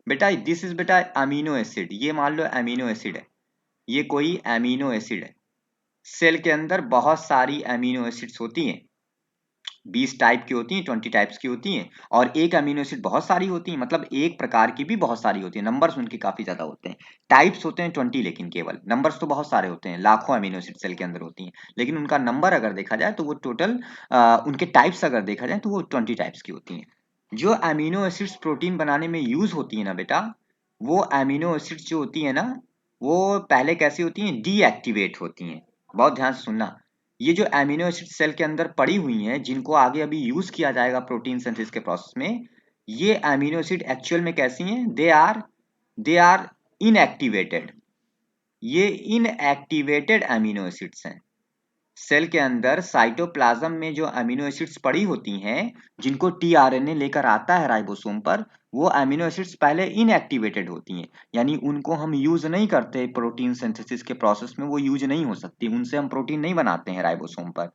बेटा दिस इज बेटा अमीनो एसिड। ये मान लो अमीनो एसिड है, ये कोई अमीनो एसिड है। सेल के अंदर बहुत सारी अमीनो एसिड्स होती हैं, 20 टाइप की होती हैं, 20 टाइप्स की होती हैं। और एक अमीनो एसिड बहुत सारी होती हैं, मतलब एक प्रकार की भी बहुत सारी होती है। नंबर्स उनके काफी ज्यादा होते हैं। टाइप्स होते हैं 20, लेकिन केवल नंबर्स तो बहुत सारे होते हैं। लाखों अमीनो एसिड सेल के अंदर होती हैं, लेकिन उनका नंबर अगर देखा जाए तो वो टोटल, उनके टाइप्स अगर देखा जाए तो वो 20 टाइप्स की होती हैं। जो अमीनो एसिड्स प्रोटीन बनाने में यूज होती है ना बेटा, वो अमीनो एसिड्स जो होती है ना, वो पहले कैसी होती हैं? डीएक्टिवेट होती हैं। बहुत ध्यान से सुनना। ये जो अमीनो एसिड सेल के अंदर पड़ी हुई हैं, जिनको आगे अभी यूज किया जाएगा प्रोटीन सिंथेसिस के प्रोसेस में, ये अमीनो एसिड एक्चुअल में कैसी हैं? They are inactivated. ये इनएक्टिवेटेड अमीनो एसिड्स हैं। सेल के अंदर साइटोप्लाज्म में जो अमीनो एसिड्स पड़ी होती हैं, जिनको टीआरएनए लेकर आता है राइबोसोम पर, वो अमीनो एसिड्स पहले इनएक्टिवेटेड होती हैं, यानी उनको हम यूज नहीं करते प्रोटीन सिंथेसिस के प्रोसेस में। वो यूज नहीं हो सकती, उनसे हम प्रोटीन नहीं बनाते हैं राइबोसोम पर।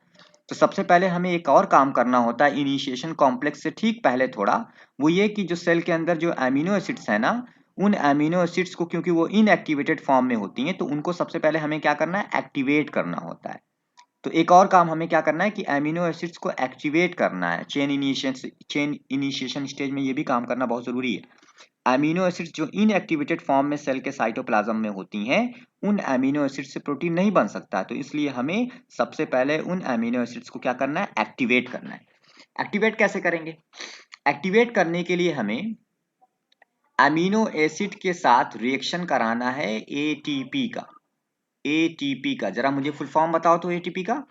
तो सबसे पहले हमें एक और काम करना होता है इनिशिएशन कॉम्प्लेक्स से ठीक पहले थोड़ा। वो ये कि जो सेल के अंदर जो अमीनो एसिड्स है ना, उन अमीनो एसिड्स को, क्योंकि वो इनएक्टिवेटेड फॉर्म में होती हैं, तो उनको सबसे पहले हमें क्या करना है? एक्टिवेट करना होता है। तो एक और काम हमें क्या करना है कि अमीनो एसिड्स को एक्टिवेट करना है। चेन इनिशिएशन स्टेज में ये भी काम करना बहुत जरूरी है। अमीनो एसिड्स जो इनएक्टिवेटेड फॉर्म में सेल के साइटोप्लाज्म में होती हैं, उन अमीनो एसिड से प्रोटीन नहीं बन सकता। तो इसलिए हमें सबसे पहले उन अमीनो एसिड्स को क्या करना है? एक्टिवेट करना है। एक्टिवेट कैसे करेंगे? एक्टिवेट करने के लिए हमें अमीनो एसिड के साथ रिएक्शन कराना है एटीपी का। एटीपी का जरा मुझे फुल फॉर्म बताओ तो एटीपी का।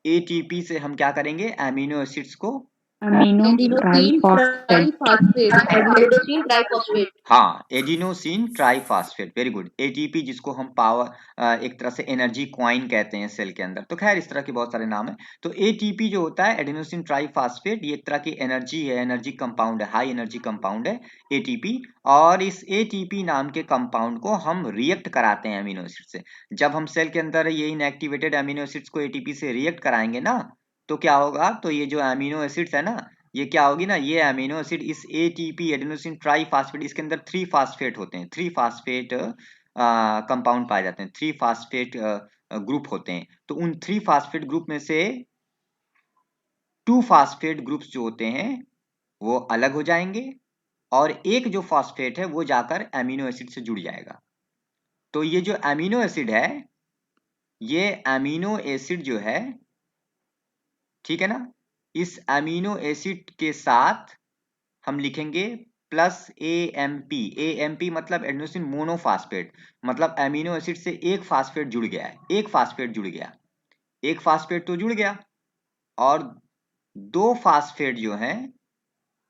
एटीपी से हम क्या करेंगे? अमीनो एसिड्स को, amino adenosine triphosphate. Triphosphate, adenosine triphosphate. हाँ, adenosine triphosphate, very good. ATP जिसको हम पावर, एक तरह से एनर्जी क्वाइन कहते हैं सेल के अंदर। तो खैर इस तरह के बहुत सारे नाम है। तो एटीपी जो होता है एडिनोसिन ट्राइफॉस्फेट, ये एक तरह की एनर्जी है, एनर्जी कंपाउंड है, हाई एनर्जी कंपाउंड है एटीपी। और इस एटीपी नाम के कंपाउंड को हम रिएक्ट कराते हैं अमीनो एसिड से। जब हम सेल के अंदर ये इनएक्टिवेटेड अमीनो एसिड्स को एटीपी से रिएक्ट कराएंगे ना, तो क्या होगा? तो ये जो अमीनो एसिड्स है ना, ये क्या होगी ना, ये अमीनो एसिड इस एटीपी एडेनोसिन ट्राइफॉस्फेट, इसके अंदर 3 फास्फेट होते हैं, 3 फास्फेट कंपाउंड पाए जाते हैं, 3 फास्फेट ग्रुप होते हैं, तो उन 3 फास्फेट ग्रुप में से 2 फास्फेट ग्रुप्स जो होते हैं वो अलग हो जाएंगे और एक जो फास्फेट है वो जाकर एमिनो एसिड से जुड़ जाएगा। तो ये जो एमिनो एसिड है, ये एमिनो एसिड जो है, ठीक है ना, इस एमिनो एसिड के साथ हम लिखेंगे प्लस AMP। AMP मतलब एडेनोसिन मोनोफास्फेट, मतलब एमिनो एसिड से एक फास्फेट जुड़ गया है, एक फास्फेट जुड़ गया, एक फास्फेट तो जुड़ गया और 2 फास्फेट जो हैं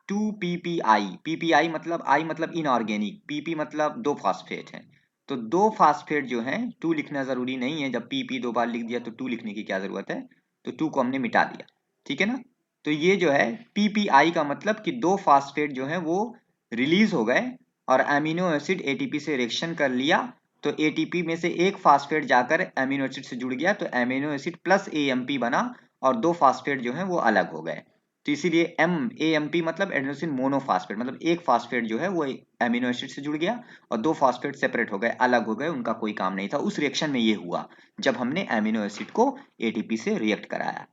2PPI, PPI मतलब I मतलब इनऑर्गेनिक, PP मतलब 2 फास्फेट हैं, तो 2 फास्फेट जो हैं, 2 लिखना जरूरी नहीं है, जब PP 2 बार लिख दिया तो 2 लिखने की क्या जरूरत है, तो 2 को हमने मिटा दिया, ठीक है ना। तो ये जो है PPI का मतलब कि 2 फास्फेट जो है वो रिलीज हो गए और एमिनो एसिड ATP से रिएक्शन कर लिया, तो ATP में से एक फास्फेट जाकर एमिनो एसिड से जुड़ गया, तो एमिनो एसिड प्लस AMP बना और 2 फास्फेट जो है वो अलग हो गए। तो इसीलिए AMP मतलब एडेनोसिन मोनोफास्फेट, मतलब एक फास्फेट जो है वो एमिनो एसिड से जुड़ गया और 2 फास्फेट सेपरेट हो गए, अलग हो गए, उनका कोई काम नहीं था। उस रिएक्शन में ये हुआ जब हमने एमिनो एसिड को ATP से रिएक्ट कराया।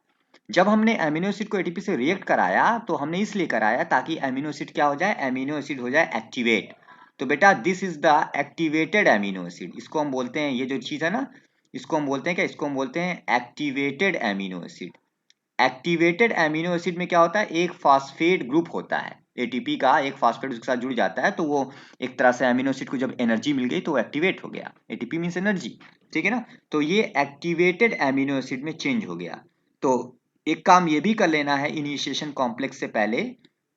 जब हमने एमिनो एसिड को ATP से रिएक्ट कराया तो हमने इसलिए कराया ताकि एमिनो एसिड क्या हो जाए, एमिनो एसिड हो जाए एक्टिवेट। तो बेटा this is the activated amino acid, इसको हम बोलते हैं, ये जो चीज है ना, इसको हम बोलते हैं क्या, इसको हम बोलते हैं activated amino acid. Activated amino acid में क्या होता है, एक फास्फेट ग्रुप होता है, ATP का एक फास्फेट उसके साथ जुड़ जाता है, तो वो एक तरह से एमिनो एसिड को जब एनर्जी मिल गई तो वो एक्टिवेट हो गया, ATP मींस एनर्जी, ठीक है ना। तो ये एक्टिवेटेड एमिनो एसिड में चेंज हो गया। तो एक काम ये भी कर लेना है इनिशिएशन कॉम्प्लेक्स से पहले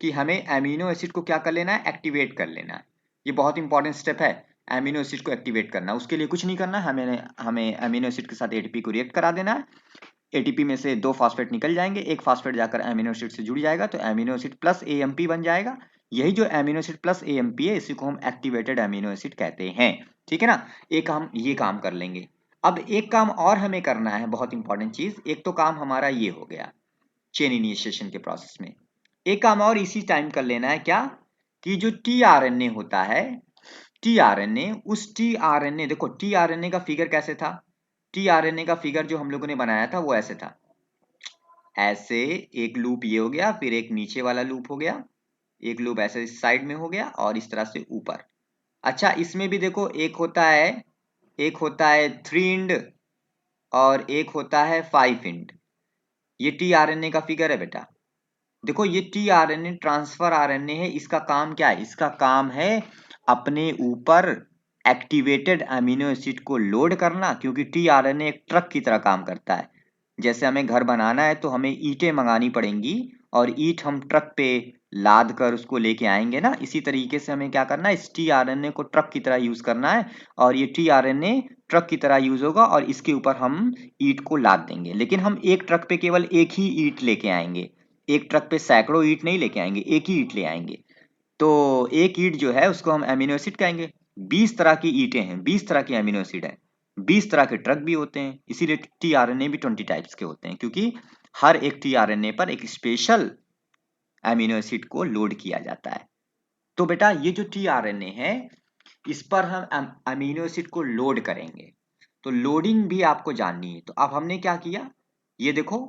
कि हमें एमिनो एसिड को क्या कर लेना है, एक्टिवेट कर लेना है। ये बहुत इंपॉर्टेंट स्टेप है, एमिनो एसिड को एक्टिवेट करना। उसके लिए कुछ नहीं करना, हमें एमिनो एसिड के साथ ATP को रिएक्ट करा देना है, ATP में से 2 फास्फेट निकल जाएंगे, एक फास्फेट जाकर एमिनो एसिड से जुड़ जाएगा, तो एमिनो एसिड प्लस AMP बन जाएगा। यही जो एमिनो एसिड प्लस AMP है इसी को हम एक्टिवेटेड एमिनो एसिड कहते हैं, ठीक है ना। एक हम ये काम कर लेंगे। अब एक काम और हमें करना है, बहुत इंपॉर्टेंट चीज। एक तो काम हमारा ये हो गया चेन इनिशिएशन के प्रोसेस में, एक काम और इसी टाइम कर लेना है, क्या कि जो tRNA होता है, tRNA, उस tRNA, देखो tRNA का फिगर कैसे था, tRNA का फिगर जो हम लोगों ने बनाया था वो ऐसे था, ऐसे एक लूप ये हो गया, फिर एक नीचे वाला लूप हो गया, एक लूप ऐसे इस साइड में हो गया और इस तरह से ऊपर। अच्छा इसमें भी देखो एक होता है 3 इंड और एक होता है 5 इंड। ये tRNA का फिगर है बेटा। देखो ये tRNA ट्रांसफर RNA है, इसका काम क्या है, इसका काम है अपने ऊपर एक्टिवेटेड अमीनो एसिड को लोड करना, क्योंकि tRNA एक ट्रक की तरह काम करता है। जैसे हमें घर बनाना है तो हमें ईंटें मंगानी पड़ेंगी और ईंट हम ट्रक पे लाद कर उसको लेके आएंगे ना, इसी तरीके से हमें क्या करना है, इस tRNA को ट्रक की तरह यूज करना है और ये tRNA ट्रक की तरह यूज होगा और इसके ऊपर हम ईंट को लाद देंगे। लेकिन हम एक ट्रक पे केवल एक ही ईंट लेके आएंगे, एक ट्रक पे सैकड़ों ईंट नहीं लेके आएंगे, एक ही ईंट ले आएंगे। तो एक ईंट जो है उसको हम एमिनो एसिड कहेंगे। 20 तरह की ईंटें हैं, 20 तरह की एमिनो एसिड है, 20 तरह के ट्रक भी होते हैं, इसीलिए tRNA भी 20 टाइप्स के होते हैं, क्योंकि हर एक tRNA पर एक स्पेशल एमिनो एसिड को लोड किया जाता है। तो बेटा ये जो tRNA है इस पर हम अमीनो एसिड को लोड करेंगे, तो लोडिंग भी आपको जाननी है। तो अब हमने क्या किया, ये देखो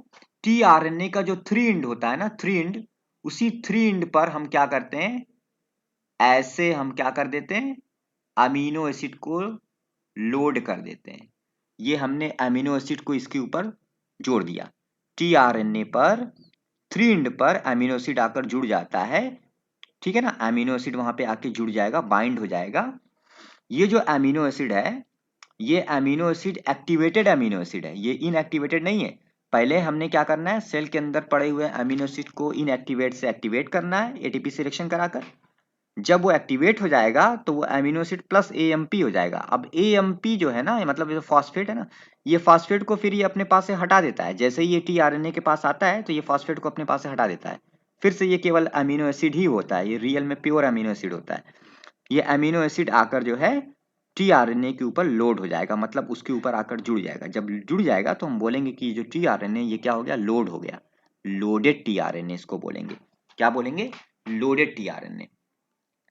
tRNA का जो 3 इंड होता है ना, 3 इंड, उसी 3 इंड पर हम क्या करते हैं, ऐसे हम क्या कर देते हैं, अमीनो एसिड को लोड कर देते हैं। ये हमने अमीनो एसिड को इसके ऊपर जोड़ दिया, tRNA पर 3 इंड पर अमीनो एसिड आकर जुड़ जाता है, ठीक है ना। अमीनो एसिड वहां पे आके जुड़ जाएगा, बाइंड हो जाएगा। ये जो अमीनो एसिड है, ये amino acid activated amino acid है, ये इनएक्टिवेटेड नहीं है। पहले हमने क्या करना है, सेल के अंदर पड़े हुए अमीनो एसिड को इनएक्टिवेट से एक्टिवेट करना है ATP से रिएक्शन कराकर। जब वो एक्टिवेट हो जाएगा तो वो अमीनो एसिड प्लस AMP हो जाएगा। अब AMP जो है ना, मतलब ये फास्फेट है ना, ये फास्फेट को फिर ये अपने पास से हटा देता है। जैसे ही ये tRNA के पास आता है तो ये फास्फेट को अपने पास से हटा देता है, फिर से ये केवल अमीनो एसिड ही होता है, ये रियल में प्योर अमीनो एसिड होता है। ये अमीनो एसिड आकर जो है tRNA के ऊपर लोड हो जाएगा, मतलब उसके ऊपर आकर जुड़ जाएगा। जब जुड़ जाएगा तो हम बोलेंगे कि जो tRNA ये क्या हो गया, लोड हो गया, लोडेड tRNA इसको बोलेंगे। क्या बोलेंगे, लोडेड tRNA।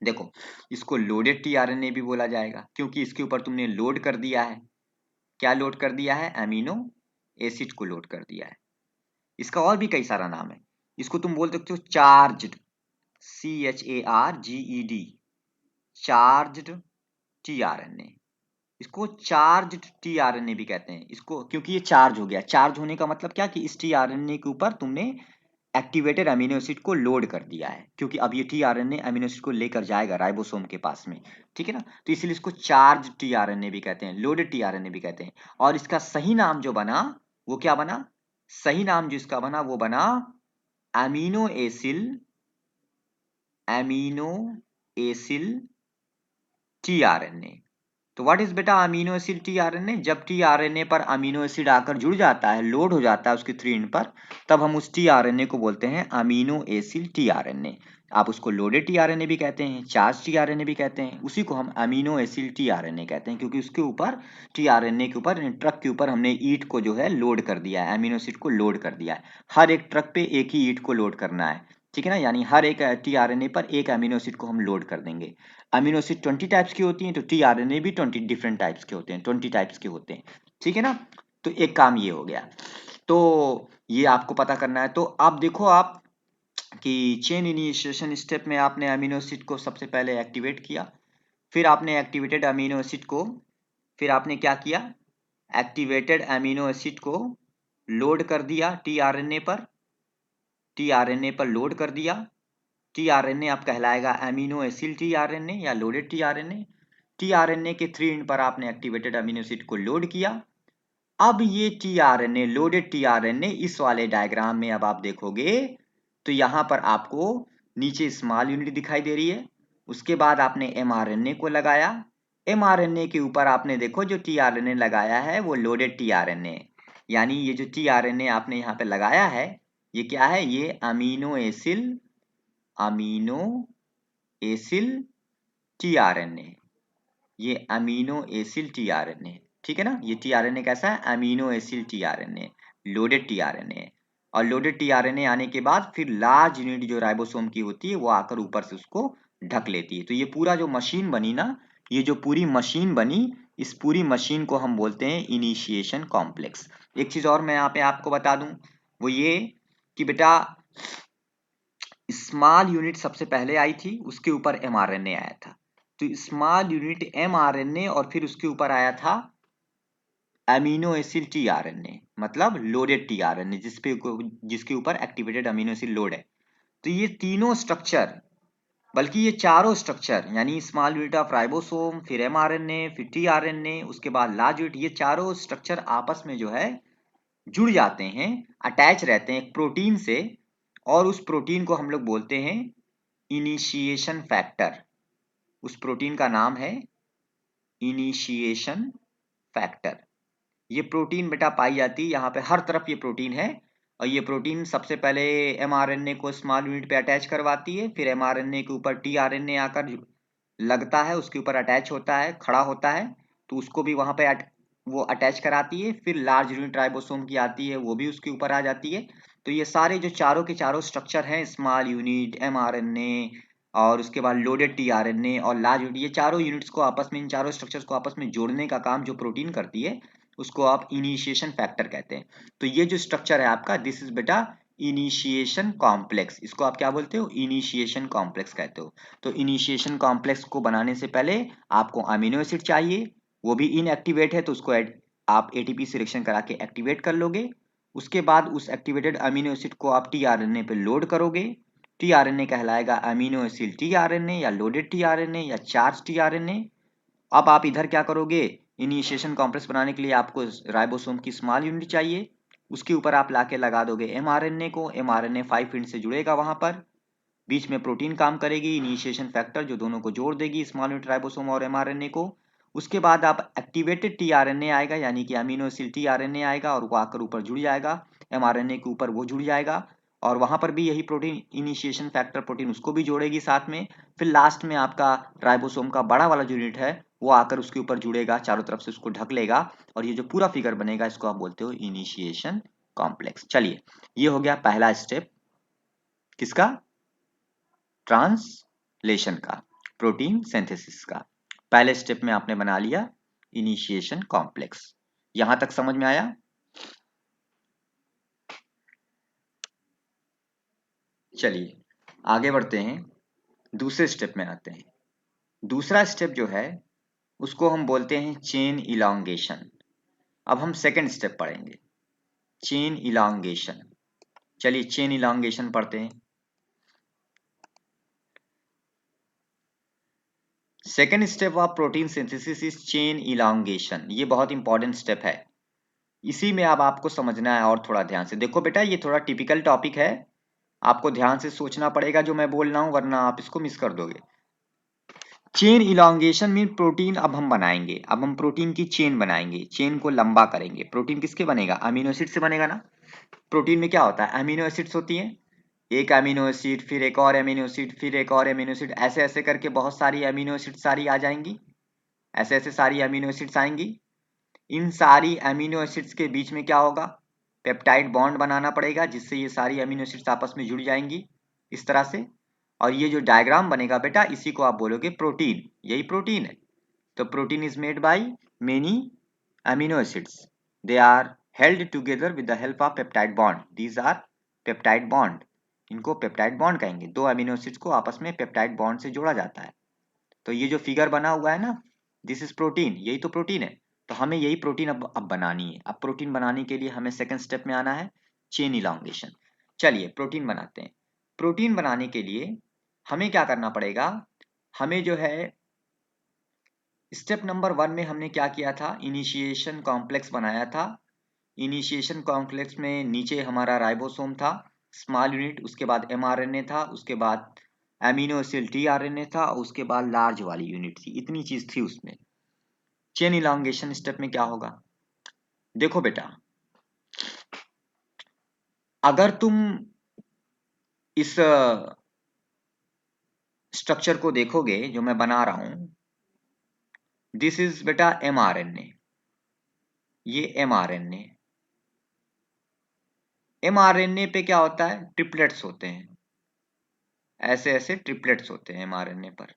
देखो इसको लोडेड tRNA भी बोला जाएगा क्योंकि इसके ऊपर तुमने लोड कर दिया है, क्या लोड कर दिया है? अमीनो एसिड को लोड कर दिया है। इसका और भी कई सारा नाम है। इसको तुम बोल सकते हो चार्ज्ड, CHARGED, चार्ज्ड tRNA। इसको चार्ज्ड tRNA भी कहते हैं इसको, क्योंकि ये चार्ज हो गया। चार्ज होने का मतलब क्या कि इस tRNA के ऊपर तुमने एक्टिवेटेड अमीनो एसिड को लोड कर दिया है, क्योंकि अब ये tRNA अमीनो एसिड को लेकर जाएगा राइबोसोम के पास में, ठीक है ना। तो इसलिए इसको चार्ज tRNA भी कहते हैं, लोडेड tRNA भी कहते हैं। और इसका सही नाम जो बना वो क्या बना? सही नाम जो इसका बना वो बना अमीनो एसिल tRNA। तो व्हाट इज बेटा अमीनो एसिड tRNA? जब tRNA पर अमीनो एसिड आकर जुड़ जाता है, लोड हो जाता है उसके 3 पर, तब हम उस tRNA को बोलते हैं अमीनो एसिड tRNA। आप उसको लोडेड tRNA भी कहते हैं, चार्ज tRNA भी कहते हैं, उसी को हम अमीनो एसिड tRNA कहते हैं, क्योंकि उसके ऊपर tRNA के ऊपर, ट्रक के ऊपर हमने ईट को जो है लोड कर दिया है, अमीनो एसिड को लोड कर दिया है। हर एक ट्रक पे एक ही ईट को लोड करना है, ठीक है ना। यानी हर एक tRNA पर एक अमीनो एसिड को हम लोड कर देंगे। अमीनो एसिड 20 टाइप्स की होती हैं, तो tRNA भी 20 डिफरेंट टाइप्स के होते हैं, 20 टाइप्स के होते हैं, ठीक है ना। तो एक काम ये हो गया, तो ये आपको पता करना है। तो आप देखो आप कि चेन इनिशिएशन स्टेप में आपने अमीनो एसिड को सबसे पहले एक्टिवेट किया, फिर आपने एक्टिवेटेड अमीनो एसिड को, फिर आपने क्या किया? एक्टिवेटेड अमीनो एसिड को लोड कर दिया tRNA पर, tRNA पर लोड कर दिया। tRNA अब कहलाएगा अमीनो एसिड tRNA या लोडेड tRNA। tRNA के 3 एंड पर आपने एक्टिवेटेड अमीनो एसिड को लोड किया। अब ये tRNA, लोडेड tRNA, इस वाले डायग्राम में अब आप देखोगे तो यहां पर आपको नीचे स्मॉल यूनिट दिखाई दे रही है। उसके बाद आपने mRNA को लगाया। mRNA के ऊपर आपने देखो जो tRNA लगाया है वो लोडेड tRNA, यानी ये जो tRNA आपने यहाँ पे लगाया है ये क्या है? ये अमीनो एसिल tRNA, ये अमीनो एसिल tRNA, ठीक है ना। ये tRNA कैसा है? Amino acyl tRNA, loaded tRNA। और लोडेड tRNA आने के बाद फिर लार्ज यूनिट जो राइबोसोम की होती है वो आकर ऊपर से उसको ढक लेती है। तो ये पूरा जो मशीन बनी ना, ये जो पूरी मशीन बनी, इस पूरी मशीन को हम बोलते हैं इनिशिएशन कॉम्प्लेक्स। एक चीज और मैं यहाँ पे आपको बता दूं, वो ये कि बेटा स्मॉल यूनिट सबसे पहले आई थी, उसके ऊपर mRNA आया था। तो स्मॉल यूनिट mRNA और फिर उसके ऊपर आया था अमीनो एसिड tRNA, मतलब लोडेड tRNA, जिसके ऊपर एक्टिवेटेड अमीनो एसिड लोड है। तो ये तीनों स्ट्रक्चर, बल्कि ये चारों स्ट्रक्चर, यानी स्मॉल यूनिट ऑफ राइबोसोम, फिर mRNA, फिर tRNA, उसके बाद लार्ज यूनिट, ये चारों स्ट्रक्चर आपस में जो है जुड़ जाते हैं, अटैच रहते हैं एक प्रोटीन से, और उस प्रोटीन को हम लोग बोलते हैं इनिशिएशन फैक्टर। उस प्रोटीन का नाम है इनिशिएशन फैक्टर। ये प्रोटीन बेटा पाई जाती है यहाँ पे हर तरफ, ये प्रोटीन है। और ये प्रोटीन सबसे पहले mRNA को स्मॉल यूनिट पे अटैच करवाती है, फिर mRNA के ऊपर tRNA आकर लगता है, उसके ऊपर अटैच होता है, खड़ा होता है, तो उसको भी वहां पे वो अटैच कराती है। फिर लार्ज यूनिट राइबोसोम की आती है, वो भी उसके ऊपर आ जाती है। तो ये सारे जो चारों के चारों स्ट्रक्चर हैं, स्मॉल यूनिट, mRNA और उसके बाद लोडेड tRNA और लार्ज यूनिट, ये चारों यूनिट्स को आपस में, इन चारों स्ट्रक्चर्स को आपस में जोड़ने का काम जो प्रोटीन करती है उसको आप इनिशिएशन फैक्टर कहते हैं। तो ये जो स्ट्रक्चर है आपका, दिस इज बेटा इनिशिएशन कॉम्प्लेक्स। इसको आप क्या बोलते हो? इनिशिएशन कॉम्प्लेक्स कहते हो। तो इनिशिएशन कॉम्प्लेक्स को बनाने से पहले आपको अमीनो एसिड चाहिए, वो भी इनएक्टिवेट है, तो उसको आप एटीपी सिलेक्शन करा के एक्टिवेट कर लोगे। उसके बाद उस एक्टिवेटेड अमीनो एसिड को आप tRNA पे लोड करोगे। tRNA कहलाएगा अमीनो एसिड tRNA या लोडेड tRNA या चार्ज tRNA। अब आप इधर क्या करोगे? इनिशिएशन कॉम्प्लेक्स बनाने के लिए आपको राइबोसोम की स्मॉल यूनिट चाहिए, उसके ऊपर आप लाके लगा दोगे mRNA को। mRNA 5 एंड से जुड़ेगा, वहां पर बीच में प्रोटीन काम करेगी, इनिशिएशन फैक्टर, जो दोनों को जोड़ देगी, स्मॉल यूनिट राइबोसोम और mRNA को। उसके बाद आप एक्टिवेटेड tRNA आएगा, यानी कि अमीनो एसिड tRNA आएगा, और वो आकर ऊपर जुड़ जाएगा, mRNA के ऊपर वो जुड़ जाएगा, और वहां पर भी यही प्रोटीन, इनिशिएशन फैक्टर प्रोटीन, उसको भी जोड़ेगी साथ में। फिर लास्ट में आपका राइबोसोम का बड़ा वाला जो यूनिट है वो आकर उसके ऊपर जुड़ेगा, चारों तरफ से उसको ढक लेगा, और ये जो पूरा फिगर बनेगा इसको आप बोलते हो इनिशिएशन कॉम्प्लेक्स। चलिए, ये हो गया पहला स्टेप, किसका? ट्रांसलेशन का, प्रोटीन सिंथेसिस का। पहले स्टेप में आपने बना लिया इनिशिएशन कॉम्प्लेक्स। यहां तक समझ में आया? चलिए आगे बढ़ते हैं, दूसरे स्टेप में आते हैं। दूसरा स्टेप जो है उसको हम बोलते हैं चेन इलांगेशन। अब हम सेकंड स्टेप पढ़ेंगे, चेन इलांगेशन। चलिए चेन इलांगेशन पढ़ते हैं। Second step of protein synthesis is chain elongation. ये बहुत इंपॉर्टेंट स्टेप है, इसी में अब आपको समझना है। और थोड़ा ध्यान से देखो बेटा, ये थोड़ा टिपिकल टॉपिक है, आपको ध्यान से सोचना पड़ेगा जो मैं बोल रहा हूं, वरना आप इसको मिस कर दोगे। चेन इलांगेशन मीन प्रोटीन अब हम बनाएंगे, अब हम प्रोटीन की चेन बनाएंगे, चेन को लंबा करेंगे। प्रोटीन किसके बनेगा? अमीनो एसिड से बनेगा ना। प्रोटीन में क्या होता है? अमीनो एसिड्स होती हैं, एक अमीनो एसिड, फिर एक और अमीनो एसिड, फिर एक और अमीनो एसिड, ऐसे ऐसे करके बहुत सारी अमीनो एसिड सारी आ जाएंगी, ऐसे ऐसे सारी अमीनो एसिड्स आएंगी। इन सारी अमीनो एसिड्स के बीच में क्या होगा? पेप्टाइड बॉन्ड बनाना पड़ेगा, जिससे ये सारी अमीनो एसिड्स आपस में जुड़ जाएंगी इस तरह से। और ये जो डायग्राम बनेगा बेटा, इसी को आप बोलोगे प्रोटीन। यही प्रोटीन है। तो protein is made by many amino acids, they are held together with the help of peptide bond, these are peptide bond. इनको पेप्टाइड बॉन्ड कहेंगे, दो अमीनो एसिड्स को आपस में पेप्टाइड बॉन्ड से जोड़ा जाता है। तो ये जो फिगर बना हुआ है ना, दिस इज प्रोटीन, यही तो प्रोटीन है। तो हमें यही प्रोटीन अब बनानी है। अब प्रोटीन बनाने के लिए हमें सेकंड स्टेप में आना है, चेन इलांगेशन। चलिए प्रोटीन बनाते हैं। प्रोटीन बनाने के लिए हमें क्या करना पड़ेगा? हमें जो है स्टेप नंबर 1 में हमने क्या किया था? इनिशिएशन कॉम्प्लेक्स बनाया था। इनिशिएशन कॉम्प्लेक्स में नीचे हमारा राइबोसोम था, स्मॉल यूनिट, उसके बाद mRNA था, उसके बाद एमिनो एसिड tRNA था, और उसके बाद लार्ज वाली यूनिट थी। इतनी चीज थी उसमें। चेन इलांगेशन स्टेप में क्या होगा? देखो बेटा, अगर तुम इस स्ट्रक्चर को देखोगे जो मैं बना रहा हूं, दिस इज बेटा mRNA, ये mRNA। mRNA पे क्या होता है? ट्रिपलेट्स होते हैं, ऐसे ऐसे ट्रिपलेट्स होते हैं mRNA पर।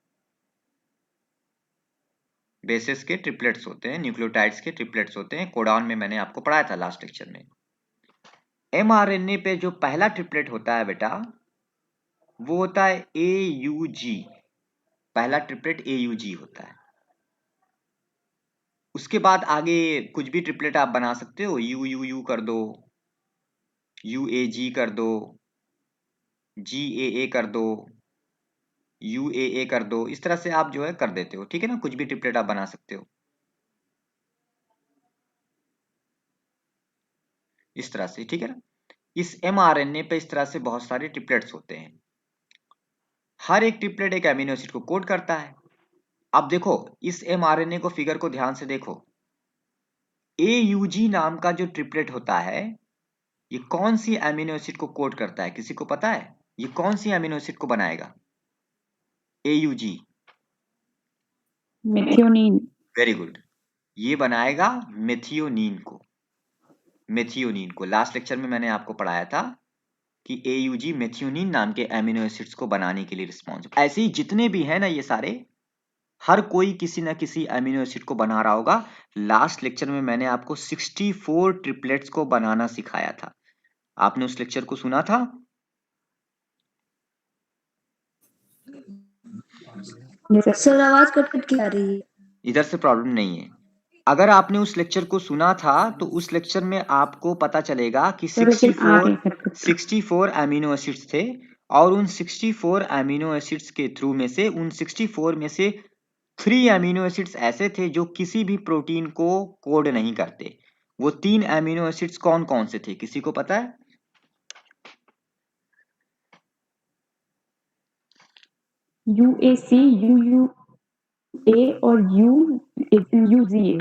बेसिस के ट्रिपलेट्स होते हैं, न्यूक्लियोटाइड्स के ट्रिपलेट्स होते हैं। कोडॉन में मैंने आपको पढ़ाया था लास्ट लेक्चर में। mRNA पे जो पहला ट्रिपलेट होता है बेटा, वो होता है AUG। पहला ट्रिपलेट AUG होता है। उसके बाद आगे कुछ भी ट्रिपलेट आप बना सकते हो, UUU कर दो, UAG कर दो, GAA कर दो, UAA कर दो, इस तरह से आप जो है कर देते हो, ठीक है ना। कुछ भी ट्रिपलेट आप बना सकते हो इस तरह से, ठीक है ना। इस mRNA पे इस तरह से बहुत सारे ट्रिपलेट्स होते हैं। हर एक ट्रिपलेट एक अमीनो एसिड को कोड करता है। अब देखो इस mRNA को, फिगर को ध्यान से देखो। AUG नाम का जो ट्रिपलेट होता है, ये कौन सी अमीनो एसिड को कोड करता है? किसी को पता है? ये कौन सी अमीनो एसिड को बनाएगा? AUG, methionine. वेरी गुड, ये बनाएगा मेथियोनिन को। मेथियोनिन को लास्ट लेक्चर में मैंने आपको पढ़ाया था कि AUG मेथियोनिन नाम के अमीनो एसिड्स को बनाने के लिए रिस्पॉन्सिबल। ऐसे ही जितने भी हैं ना ये सारे, हर कोई किसी ना किसी अमीनो एसिड को बना रहा होगा। लास्ट लेक्चर में मैंने आपको 64 ट्रिपलेट्स को बनाना सिखाया था। आपने उस लेक्चर को सुना था? सर आवाज कट कट के आ रही है। इधर से प्रॉब्लम नहीं है। अगर आपने उस लेक्चर को सुना था तो उस लेक्चर में आपको पता चलेगा कि सर लेकिन आ रही है 64 अमीनो एसिड्स थे, और उन 64 अमीनो एसिड्स के थ्रू में से, उन 64 में से 3 अमीनो एसिड्स ऐसे थे जो किसी भी प्रोटीन को कोड नहीं करते। वो 3 अमीनो एसिड्स कौन कौन से थे? किसी को पता है? UAC, UUA और UGA।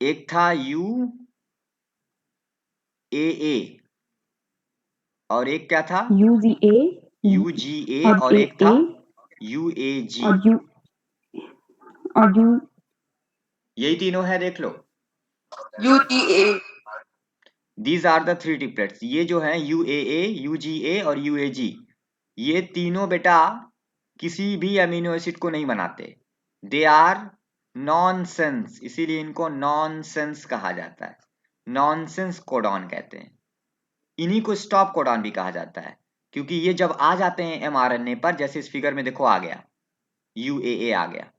एक था UAA, और एक क्या था? UGA UGA, और और एक था AA UAG। और U यही तीनों है, देख लो। UTA। These are the 3 triplets. ये जो है UAA, UGA और UAG, ये तीनों बेटा किसी भी अमीनो एसिड को नहीं बनाते। दे आर नॉनसेंस, इसीलिए इनको नॉनसेंस कहा जाता है, नॉनसेंस कोडॉन कहते हैं। इन्हीं को स्टॉप कोडॉन भी कहा जाता है, क्योंकि ये जब आ जाते हैं एमआरएनए पर, जैसे इस फिगर में देखो आ गया यूएए आ गया,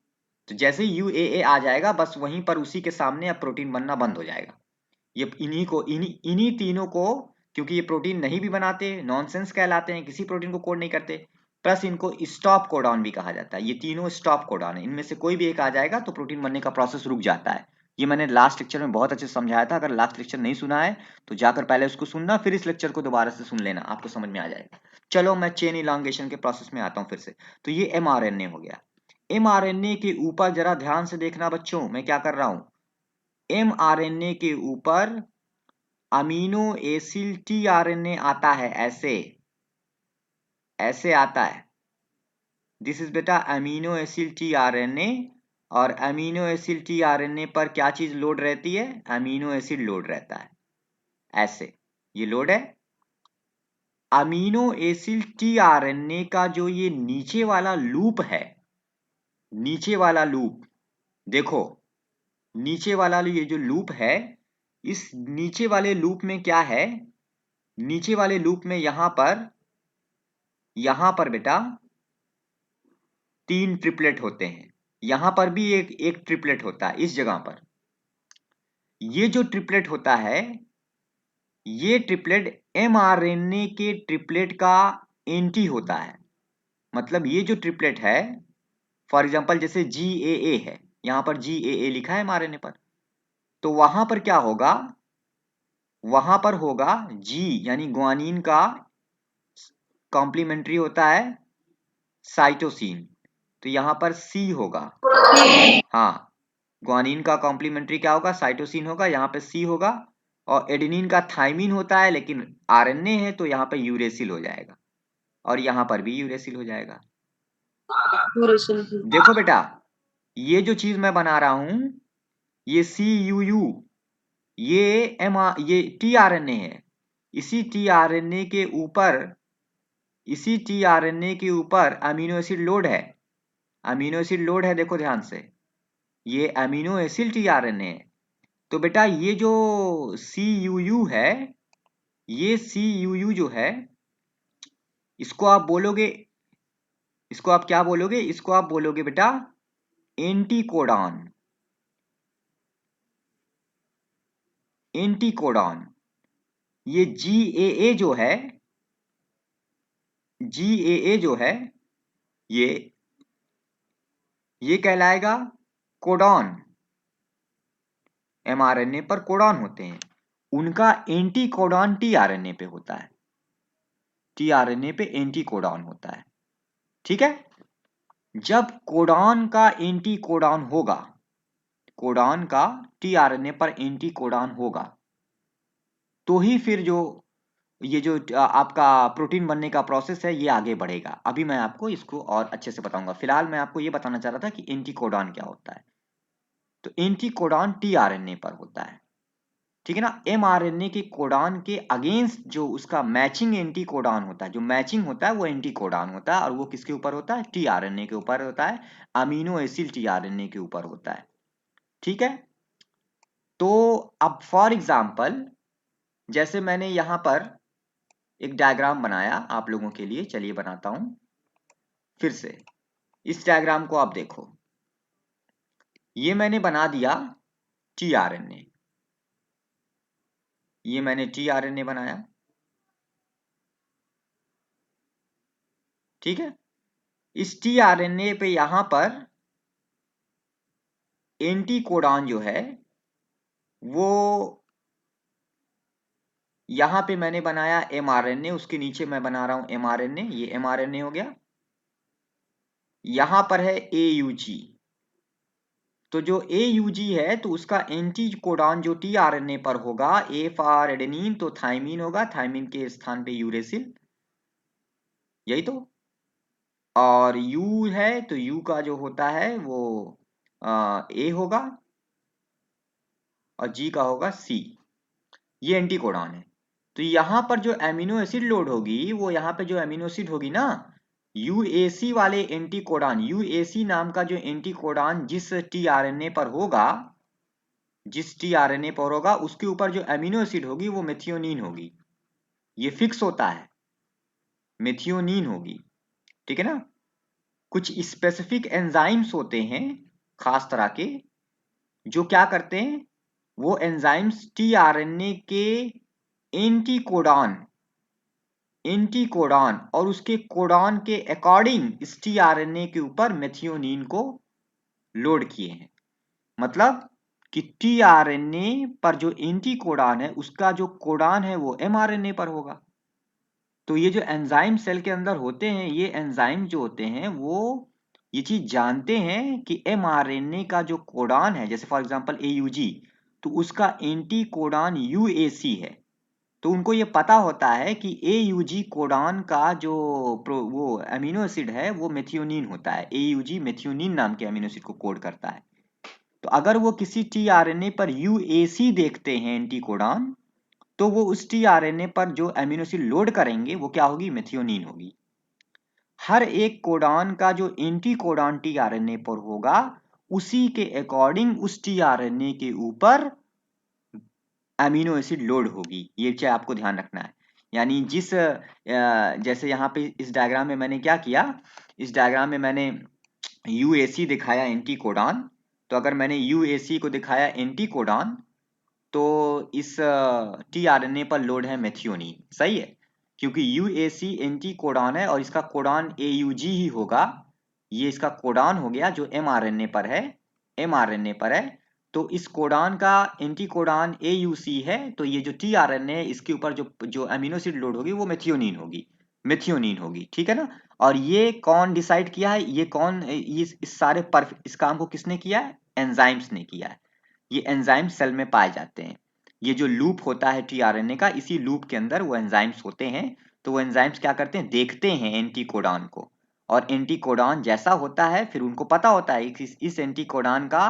तो जैसे यूएए आ जाएगा बस वहीं पर उसी के सामने अब प्रोटीन बनना बंद हो जाएगा। ये इन्हीं तीनों को, क्योंकि ये प्रोटीन नहीं भी बनाते, नॉनसेंस कहलाते हैं, किसी प्रोटीन को कोड नहीं करते, प्लस इनको स्टॉप कोडॉन भी कहा जाता है। ये तीनों स्टॉप कोडॉन है, इनमें से कोई भी एक आ जाएगा तो प्रोटीन बनने का प्रोसेस रुक जाता है। ये मैंने लास्ट लेक्चर में बहुत अच्छे से समझाया था, अगर लास्ट लेक्चर नहीं सुना है तो जाकर पहले उसको सुनना, फिर इस लेक्चर को दोबारा से सुन लेना, आपको समझ में आ जाएगा। चलो मैं चेन इलांगेशन के प्रोसेस में आता हूँ फिर से। तो ये एमआरएनए हो गया। एमआरएनए के ऊपर जरा ध्यान से देखना बच्चों, मैं क्या कर रहा हूं, एमआरएनए के ऊपर अमीनो एसिड टीआरएनए आता है, ऐसे ऐसे आता है। दिस इज बेटा अमीनो एसिड टीआरएनए, और अमीनो एसिड टीआरएनए पर क्या चीज लोड रहती है, अमीनो एसिड लोड रहता है, ऐसे ये लोड है। अमीनो एसिड टीआरएनए का जो ये नीचे वाला लूप है, नीचे वाला लूप देखो, नीचे वाला ये जो लूप है, इस नीचे वाले लूप में क्या है, नीचे वाले लूप में यहां पर बेटा 3 ट्रिपलेट होते हैं, यहां पर भी एक ट्रिपलेट होता है इस जगह पर। ये जो ट्रिपलेट होता है, ये ट्रिपलेट एमआरएनए के ट्रिपलेट का एंटी होता है। मतलब ये जो ट्रिपलेट है, फॉर एग्जांपल जैसे GAA है, यहां पर GAA लिखा है एमआरएनए पर, तो वहां पर क्या होगा, वहां पर होगा G यानी ग्वानिन का कॉम्प्लीमेंट्री होता है साइटोसिन, तो यहां पर C होगा। हाँ, ग्वानिन का कॉम्प्लीमेंट्री क्या होगा, साइटोसिन होगा, यहाँ पे C होगा। और एडेनिन का थाइमिन होता है, लेकिन आरएनए है तो यहाँ पे यूरेसिल हो जाएगा, और यहाँ पर भी यूरेसिल हो जाएगा। देखो बेटा, ये जो चीज मैं बना रहा हूं, ये CUU, ये टीआरएनए है। इसी टीआरएनए के ऊपर अमीनो एसिड लोड है, अमीनो एसिड लोड है, देखो ध्यान से, ये अमीनो एसिड टीआरएनए है। तो बेटा ये जो CUU है, ये CUU जो है, इसको आप बोलोगे, इसको आप क्या बोलोगे, इसको आप बोलोगे बेटा एंटीकोडॉन, एंटीकोडॉन। ये GAA जो है, GAA जो है, ये कहलाएगा कोडॉन। एमआरएनए पर कोडॉन होते हैं, उनका एंटीकोडॉन टीआरएनए पे होता है, टीआरएनए पे एंटीकोडॉन होता है। ठीक है, जब कोडॉन का एंटीकोडॉन होगा, कोडॉन का टीआरएनए पर एंटीकोडॉन होगा, तो ही फिर जो ये जो आपका प्रोटीन बनने का प्रोसेस है ये आगे बढ़ेगा। अभी मैं आपको इसको और अच्छे से बताऊंगा, फिलहाल मैं आपको ये बताना चाह रहा था कि एंटीकोडॉन क्या होता है। तो एंटीकोडॉन टीआरएनए पर होता है, ठीक है ना। एमआरएनए के कोडॉन के अगेंस्ट जो उसका मैचिंग एंटीकोडॉन होता है, जो मैचिंग होता है वो एंटीकोडॉन होता है, और वो किसके ऊपर होता है, टीआरएनए के ऊपर होता है, अमीनो एसिड टीआरएनए के ऊपर होता है। ठीक है, तो अब फॉर एग्जांपल जैसे मैंने यहां पर एक डायग्राम बनाया आप लोगों के लिए, चलिए बनाता हूं फिर से। इस डायग्राम को आप देखो, ये मैंने बना दिया टीआरएनए, ये मैंने टीआरएनए बनाया, ठीक है। इस टीआरएनए पे यहां पर एंटीकोडॉन जो है वो, यहां पे मैंने बनाया एमआरएनए, उसके नीचे मैं बना रहा हूं एमआरएनए, ये एमआरएनए हो गया। यहां पर है AUG, तो जो AUG है तो उसका एंटीकोडॉन जो टीआरएनए पर होगा, A फॉर एडेनिन तो थाइमिन होगा, थाइमिन के स्थान पे यूरेसिल, यही तो। और U है तो U का जो होता है वो A होगा, और G का होगा C, ये एंटीकोडॉन है। तो यहां पर जो एमिनो एसिड लोड होगी, वो यहाँ पे जो एमिनो एसिड होगी ना, यूएसी वाले एंटीकोडॉन, यूएसी नाम का जो एंटीकोडॉन जिस टीआरएनए पर होगा, उसके ऊपर जो अमीनो एसिड होगी वो मेथियोनीन होगी। ये फिक्स होता है, मेथियोनीन होगी, ठीक है ना। कुछ स्पेसिफिक एंजाइम्स होते हैं खास तरह के, जो क्या करते हैं, वो एंजाइम्स टीआरएनए के एंटीकोडॉन और उसके कोडॉन के अकॉर्डिंग इस टीआरएनए के ऊपर मेथियोनीन को लोड किए हैं। मतलब कि टीआरएनए पर जो एंटीकोडॉन है उसका जो कोडॉन है वो एमआरएनए पर होगा। तो ये जो एंजाइम सेल के अंदर होते हैं, ये एंजाइम जो होते हैं वो ये चीज जानते हैं कि एमआरएनए का जो कोडॉन है, जैसे फॉर एग्जांपल एयूजी, तो उसका एंटीकोडॉन यूएसी है। तो उनको ये पता होता है कि एयूजी कोडॉन का जो वो अमीनो एसिड है वो मेथियोनीन होता है। एयूजी मेथियोनीन नाम के अमीनो एसिड को कोड करता है। तो अगर वो किसी टीआरएनए पर यूएसी देखते हैं एंटीकोडॉन, तो वो उस टीआरएनए पर जो अमीनो एसिड लोड करेंगे वो क्या होगी, मेथियोनीन होगी। हर एक कोडॉन का जो एंटीकोडॉन टीआरएनए पर होगा उसी के अकॉर्डिंग उस टीआरएनए के ऊपर अमीनो एसिड लोड होगी। ये चाहे आपको ध्यान रखना है। यानी जैसे यहाँ पे इस डायग्राम में मैंने क्या किया, इस डायग्राम में मैंने यूएसी दिखाया एंटीकोडॉन। तो अगर मैंने यूएसी को दिखाया एंटीकोडॉन, तो इस टीआरएनए पर लोड है मेथियोनीन, सही है, क्योंकि यूएसी एंटीकोडॉन है और इसका कोडॉन एयूजी ही होगा। ये इसका कोडॉन हो गया जो एमआरएनए पर है। तो इस कोडॉन का एंटीकोडॉन एयूसी है, तो ये जो टीआरएनए है इसके ऊपर जो अमीनो एसिड लोड होगी वो मेथियोनीन होगी, ठीक है ना। और ये कौन डिसाइड किया है, ये कौन इस काम को किसने किया है, एंजाइम्स ने किया है। ये एंजाइम सेल में पाए जाते हैं। ये जो लूप होता है टीआरएनए का, इसी लूप के अंदर वो एंजाइम्स होते हैं। तो वो एंजाइम्स क्या करते हैं, देखते हैं एंटीकोडॉन को, और एंटीकोडॉन जैसा होता है फिर उनको पता होता है इस एंटीकोडॉन का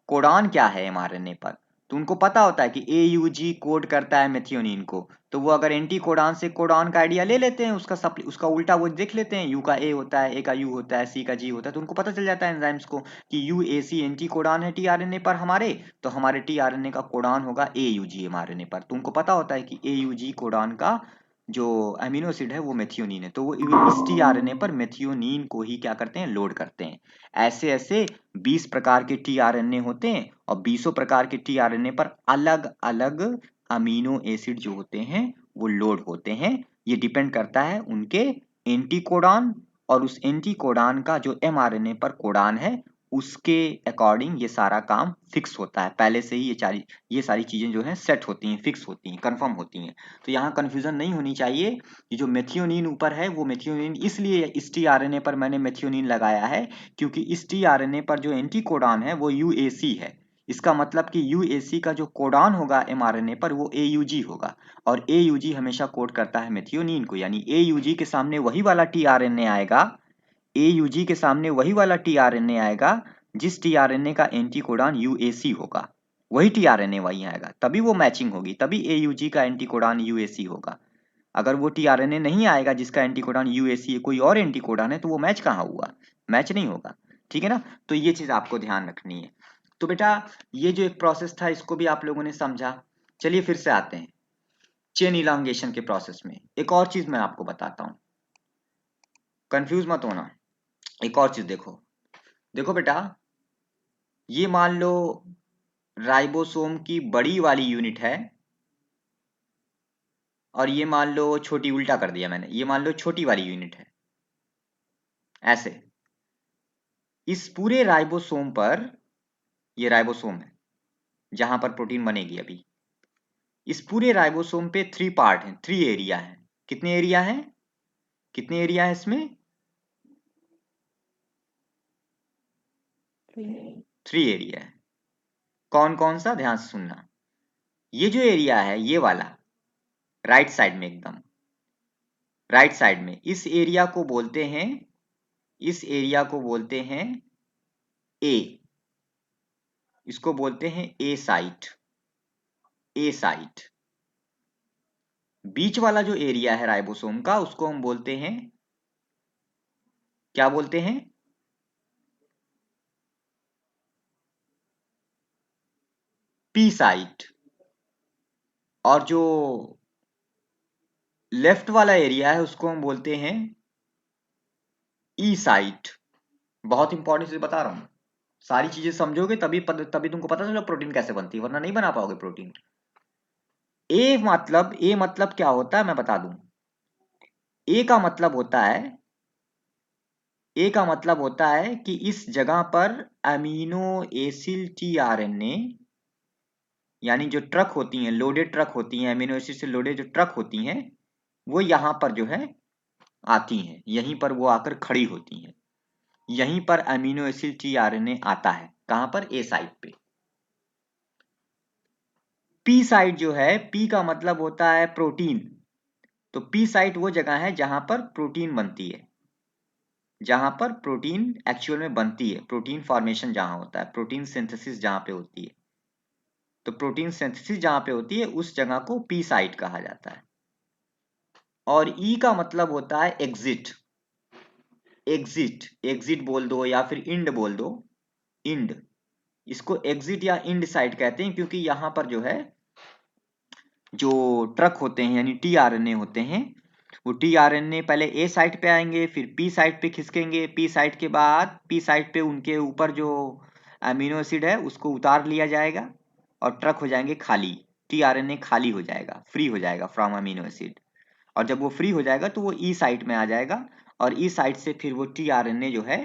कोडॉन क्या है एमआरएनए पर। तो उनको पता होता है कि एयूजी कोड करता है मेथियोनीन को। तो वो अगर एंटीकोडॉन से कोडॉन का आइडिया ले लेते हैं, उसका उल्टा वो देख लेते हैं, यू का ए होता है, ए का यू होता है, सी का जी होता है, तो उनको पता चल जाता है एंजाइम्स को कि यूएसी एंटीकोडॉन है टीआरएनए पर हमारे, तो हमारे टीआरएनए का कोडॉन होगा एयूजी एमआरएनए पर। तो उनको पता होता है कि एयूजी कोडॉन का जो अमीनो एसिड है वो मेथियोनीन है, तो वो इस टीआरएनए पर मेथियोनीन को ही क्या करते हैं, लोड करते हैं। ऐसे ऐसे 20 प्रकार के टीआरएनए होते हैं और 20 प्रकार के टीआरएनए पर अलग अलग अमीनो एसिड जो होते हैं वो लोड होते हैं। ये डिपेंड करता है उनके एंटीकोडॉन और उस एंटीकोडॉन का जो एमआरएनए पर कोडॉन है उसके अकॉर्डिंग ये सारा काम फिक्स होता है। पहले से ही ये सारी चीजें जो है सेट होती हैं, फिक्स होती हैं, कंफर्म होती हैं। तो यहाँ कंफ्यूजन नहीं होनी चाहिए। ये जो मेथियोनीन ऊपर है वो मेथियोनीन इसलिए इस टीआरएनए पर मैंने मेथियोनीन लगाया है क्योंकि इस टीआरएनए पर जो एंटीकोडॉन है वो यूएसी है। इसका मतलब कि यूएसी का जो कोडॉन होगा एमआरएनए पर वो एयूजी होगा, और एयूजी हमेशा कोड करता है मेथियोनीन को। यानी एयूजी के सामने वही वाला टीआरएनए आएगा, एयूजी के सामने वही वाला टीआरएनए आएगा जिस टीआरएनए का एंटीकोडॉन यूएसी होगा, वही टीआरएनए वहीं आएगा, तभी वो मैचिंग होगी, तभी एयूजी का एंटीकोडॉन यूएसी होगा। अगर वो टीआरएनए नहीं आएगा जिसका एंटीकोडॉन यूएसी है, कोई और एंटीकोडॉन है, तो वो मैच कहाँ हुआ, मैच नहीं होगा, ठीक है ना। तो ये चीज आपको ध्यान रखनी है। तो बेटा ये जो एक प्रोसेस था इसको भी आप लोगों ने समझा। चलिए फिर से आते हैं चेन इलांगेशन के प्रोसेस में। एक और चीज मैं आपको बताता हूं, कंफ्यूज मत होना। एक और चीज देखो, देखो बेटा, ये मान लो राइबोसोम की बड़ी वाली यूनिट है, और ये मान लो छोटी, उल्टा कर दिया मैंने, ये मान लो छोटी वाली यूनिट है। ऐसे इस पूरे राइबोसोम पर, ये राइबोसोम है जहां पर प्रोटीन बनेगी अभी, इस पूरे राइबोसोम पे 3 पार्ट हैं, 3 एरिया है। कितने एरिया है, कितने एरिया है इसमें, 3 एरिया है। कौन कौन सा, ध्यान से सुनना। ये जो एरिया है ये वाला राइट साइड में, एकदम राइट साइड में, इस एरिया को बोलते हैं, इस एरिया को बोलते हैं ए, इसको बोलते हैं ए साइट, ए साइट। बीच वाला जो एरिया है राइबोसोम का उसको हम बोलते हैं क्या बोलते हैं? P site. और जो लेफ्ट वाला एरिया है उसको हम बोलते हैं ई साइट। बहुत इंपॉर्टेंट चीज बता रहा हूं, सारी चीजें समझोगे तभी तभी तुमको पता चलेगा प्रोटीन कैसे बनती है, वरना नहीं बना पाओगे प्रोटीन। ए मतलब क्या होता है मैं बता दूं। ए का मतलब होता है, ए का मतलब होता है कि इस जगह पर अमीनो एसिड टीआरएनए, यानी जो ट्रक होती हैं, लोडेड ट्रक होती हैं, अमीनो एसिड से लोडेड जो ट्रक होती हैं, वो यहां पर जो है आती हैं, यहीं पर वो आकर खड़ी होती हैं। यहीं पर अमीनो एसिड टीआरएनए आता है, कहां पर? ए साइट पे। पी साइट जो है, पी का मतलब होता है प्रोटीन। तो पी साइट वो जगह है जहां पर प्रोटीन बनती है, जहां पर प्रोटीन एक्चुअल में बनती है, प्रोटीन फॉर्मेशन जहां होता है, प्रोटीन सिंथेसिस जहां पे होती है। तो प्रोटीन सिंथेसिस जहां पे होती है उस जगह को पी साइट कहा जाता है। और ई का मतलब होता है एग्जिट। एग्जिट, एग्जिट बोल दो या फिर इंड बोल दो, इंड। इसको एग्जिट या इंड साइट कहते हैं क्योंकि यहां पर जो है जो ट्रक होते हैं यानी टीआरएनए होते हैं, वो टीआरएनए पहले ए साइट पे आएंगे, फिर पी साइट पे खिसकेंगे, पी साइट के बाद पी साइट पे उनके ऊपर जो अमीनो एसिड है उसको उतार लिया जाएगा और ट्रक हो जाएंगे खाली। टीआरएनए खाली हो जाएगा, फ्री हो जाएगा फ्रॉम अमीनो एसिड। और जब वो फ्री हो जाएगा तो वो ई साइट में आ जाएगा, और ई साइट से फिर वो टीआरएनए जो है,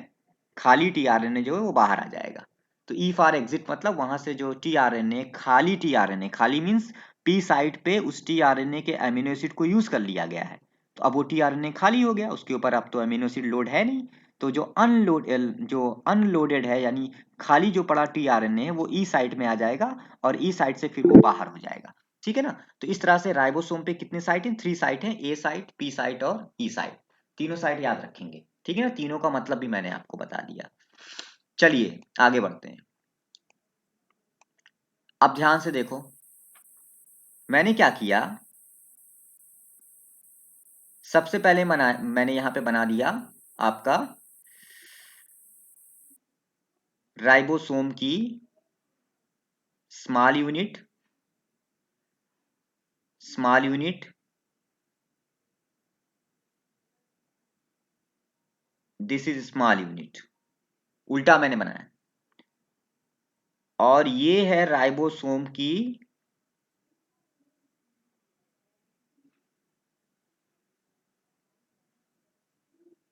खाली टीआरएनए जो है वो बाहर आ जाएगा। तो ई फॉर एग्जिट मतलब वहां से जो टीआरएनए, खाली टीआरएनए, खाली मींस पी साइट पे उस टीआरएनए के अमीनो एसिड को यूज कर लिया गया है, तो अब वो टीआरएनए खाली हो गया, उसके ऊपर अब तो अमीनो एसिड लोड है नहीं। तो जो अनलोडेड है यानी खाली जो पड़ा टीआरएनए है वो ई साइट में आ जाएगा, और ई साइट से फिर वो बाहर हो जाएगा। ठीक है ना? तो इस तरह से राइबोसोम पे कितने साइट हैं? 3 साइट हैं, ए साइट, पी साइट और ई साइट। तीनों साइट याद रखेंगे, ठीक है ना? तीनों का मतलब भी मैंने आपको बता दिया। चलिए आगे बढ़ते हैं। अब ध्यान से देखो, मैंने क्या किया, सबसे पहले मैंने यहां पे बना दिया आपका राइबोसोम की small unit, small unit, this is small unit, उल्टा मैंने बनाया। और ये है राइबोसोम की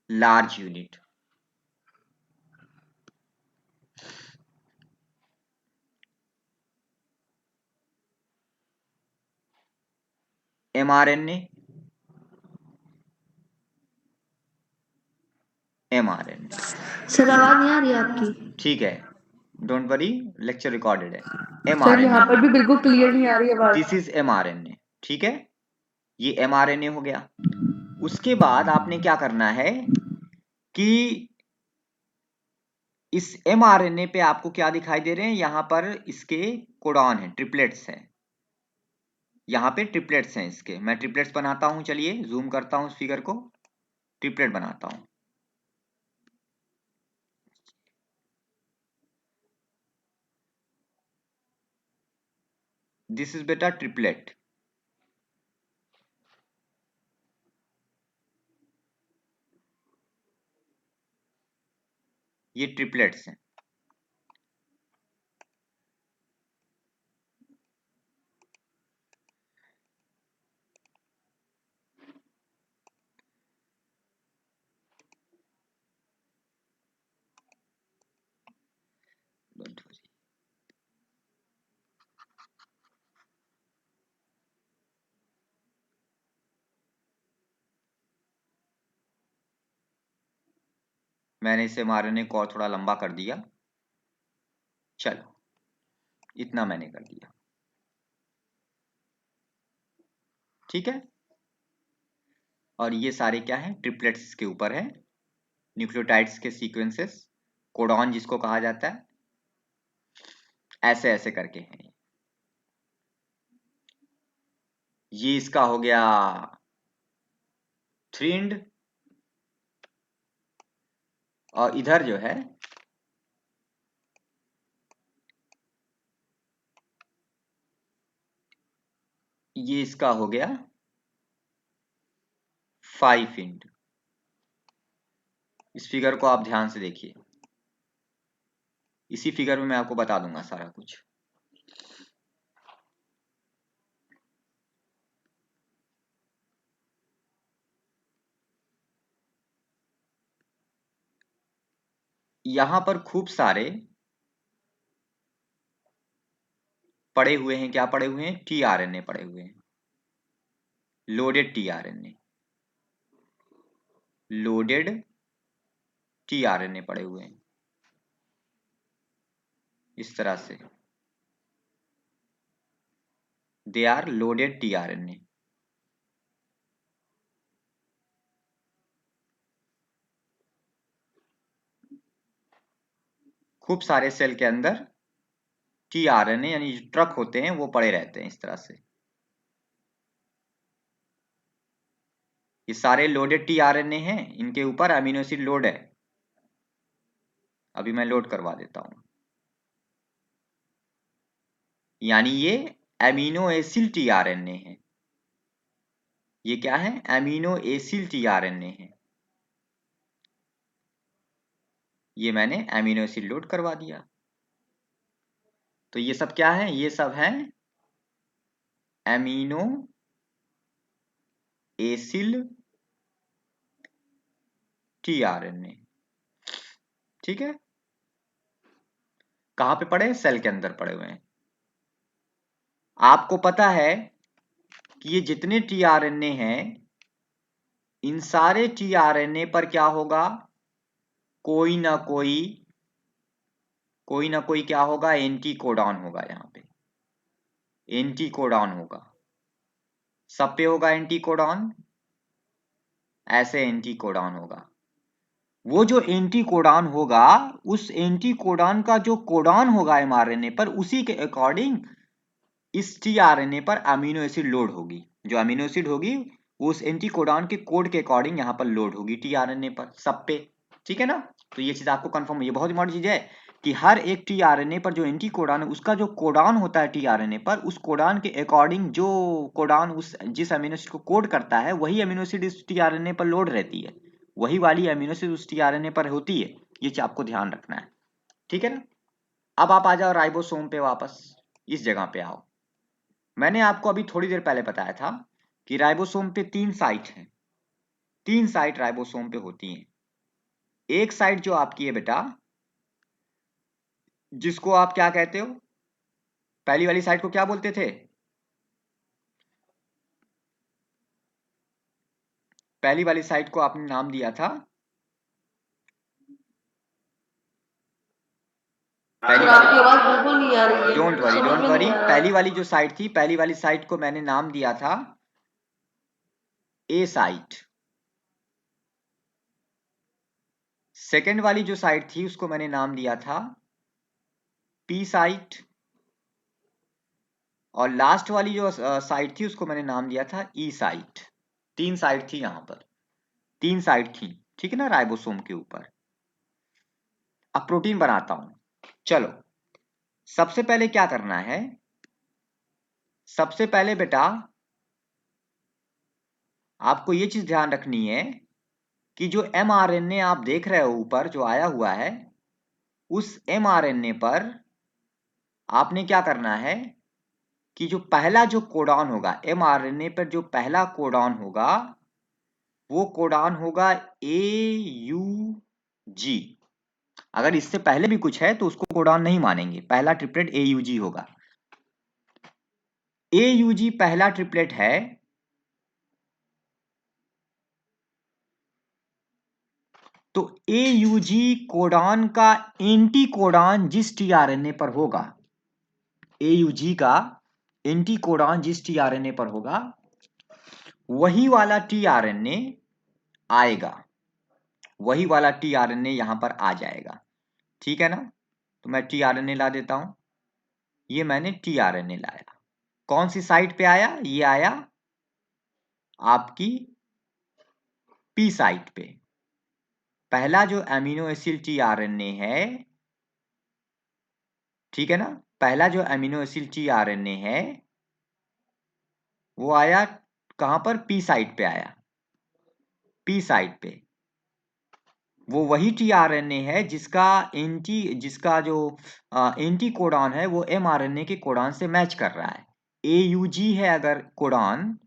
large unit. MRNA, mRNA. Sir आवाज नहीं आ रही है आपकी। ठीक है, डोंट वरी, लेक्चर रिकॉर्डेड है। सर यहाँ पर भी एमआरएनए, बिल्कुल क्लियर नहीं आ रही है आवाज। This is mRNA. ठीक है, ये एमआरएनए हो गया। उसके बाद आपने क्या करना है कि इस एमआरएनए पे आपको क्या दिखाई दे रहे हैं, यहां पर इसके कोडॉन है, ट्रिपलेट्स हैं, यहाँ पे ट्रिपलेट्स हैं इसके। मैं ट्रिपलेट्स बनाता हूं, चलिए जूम करता हूं फिगर को, ट्रिपलेट बनाता हूं। दिस इज बेटा ट्रिपलेट, ये ट्रिपलेट्स हैं। मैंने इसे एमआरएनए को और थोड़ा लंबा कर दिया, चलो इतना मैंने कर दिया। ठीक है, और ये सारे क्या हैं? ट्रिपलेट्स के ऊपर है, न्यूक्लियोटाइड्स के सीक्वेंसेस, कोडॉन जिसको कहा जाता है, ऐसे ऐसे करके हैं। ये इसका हो गया 3 एंड, और इधर जो है ये इसका हो गया 5 इंटू। इस फिगर को आप ध्यान से देखिए, इसी फिगर में मैं आपको बता दूंगा सारा कुछ। यहां पर खूब सारे पड़े हुए हैं, क्या पड़े हुए हैं, टीआरएनए पड़े हुए हैं, लोडेड टीआरएनए, लोडेड टीआरएनए पड़े हुए हैं इस तरह से, दे आर लोडेड टीआरएनए। खूब सारे सेल के अंदर टीआरएनए यानी जो ट्रक होते हैं वो पड़े रहते हैं इस तरह से। ये सारे लोडेड टीआरएनए हैं, इनके ऊपर अमीनो एसिड लोड है। अभी मैं लोड करवा देता हूं, यानी ये अमीनो एसिड टीआरएनए है। ये क्या है, अमीनो एसिड टीआरएनए है। ये मैंने अमीनो एसिड लोड करवा दिया। तो ये सब क्या है, ये सब है अमीनो एसिड टीआरएनए। ठीक है, कहां पे पड़े, सेल के अंदर पड़े हुए हैं। आपको पता है कि ये जितने टीआरएनए हैं, इन सारे टीआरएनए पर क्या होगा, कोई ना कोई क्या होगा, एंटी कोडॉन होगा। यहाँ पे एंटी कोडॉन होगा, सब पे होगा एंटी कोडॉन, ऐसे एंटी कोडॉन होगा। वो जो एंटी कोडॉन होगा, उस एंटी कोडॉन का जो कोडॉन होगा एमआरएनए पर, उसी के अकॉर्डिंग इस टीआरएनए पर अमीनो एसिड लोड होगी। जो अमीनो एसिड होगी वो उस एंटी कोडॉन के कोड के अकॉर्डिंग यहाँ पर लोड होगी टीआरएनए पर, सब पे। ठीक है ना, तो ये चीज आपको कंफर्म है। ये बहुत इंपॉर्टेंट चीज है कि हर एक टीआरएनए पर जो एंटी कोडॉन है, उसका जो कोडॉन होता है टीआरएनए पर, उस कोडॉन के अकॉर्डिंग जो कोडॉन उस जिस अमीनो एसिड को कोड करता है, वही अमीनो एसिड इस टीआरएनए पर लोड रहती है, वही वाली अमीनो एसिड उस टीआरएनए पर होती है। ये चीज आपको ध्यान रखना है। ठीक है ना, अब आप आ जाओ राइबोसोम पे वापस, इस जगह पे आओ। मैंने आपको अभी थोड़ी देर पहले बताया था कि राइबोसोम पे 3 साइट हैं, 3 साइट राइबोसोम पे होती हैं। एक साइट जो आपकी है बेटा, जिसको आप क्या कहते हो, पहली वाली साइट को क्या बोलते थे, पहली वाली साइट को आपने नाम दिया था, सर आपकी आवाज बिल्कुल नहीं आ रही है, डोंट वरी समझ डोंट में वरी, नहीं आ रहा। पहली वाली जो साइट थी, पहली वाली साइट को मैंने नाम दिया था ए साइट। सेकेंड वाली जो साइट थी उसको मैंने नाम दिया था पी साइट, और लास्ट वाली जो साइट थी उसको मैंने नाम दिया था ई साइट। 3 साइट थी, यहां पर 3 साइट थी। ठीक है ना, राइबोसोम के ऊपर। अब प्रोटीन बनाता हूं, चलो सबसे पहले क्या करना है, सबसे पहले बेटा आपको ये चीज ध्यान रखनी है कि जो एमआरएनए आप देख रहे हो ऊपर जो आया हुआ है, उस एमआरएनए पर आपने क्या करना है कि जो पहला जो कोडॉन होगा एमआरएनए पर, जो पहला कोडॉन होगा वो कोडॉन होगा AUG। अगर इससे पहले भी कुछ है तो उसको कोडॉन नहीं मानेंगे, पहला ट्रिपलेट AUG होगा। AUG पहला ट्रिपलेट है, तो AUG कोडॉन का एंटी कोडॉन जिस टीआरएनए पर होगा, AUG का एंटी कोडॉन जिस टीआरएनए पर होगा, वही वाला टीआरएनए आएगा, वही वाला टीआरएनए यहां पर आ जाएगा। ठीक है ना, तो मैं टीआरएनए ला देता हूं। ये मैंने टीआरएनए लाया, कौन सी साइट पे आया, ये आया आपकी पी साइट पे, पहला जो अमीनो एसिड टीआरएनए है, ठीक है ना, पहला जो अमीनो एसिड टीआरएनए है वो आया कहां पर, पी साइट पे आया, पी साइट पे। वो वही टीआरएनए है जिसका जो एंटी कोडॉन है वो एमआरएनए के कोडॉन से मैच कर रहा है। एयूजी है अगर कोडॉन,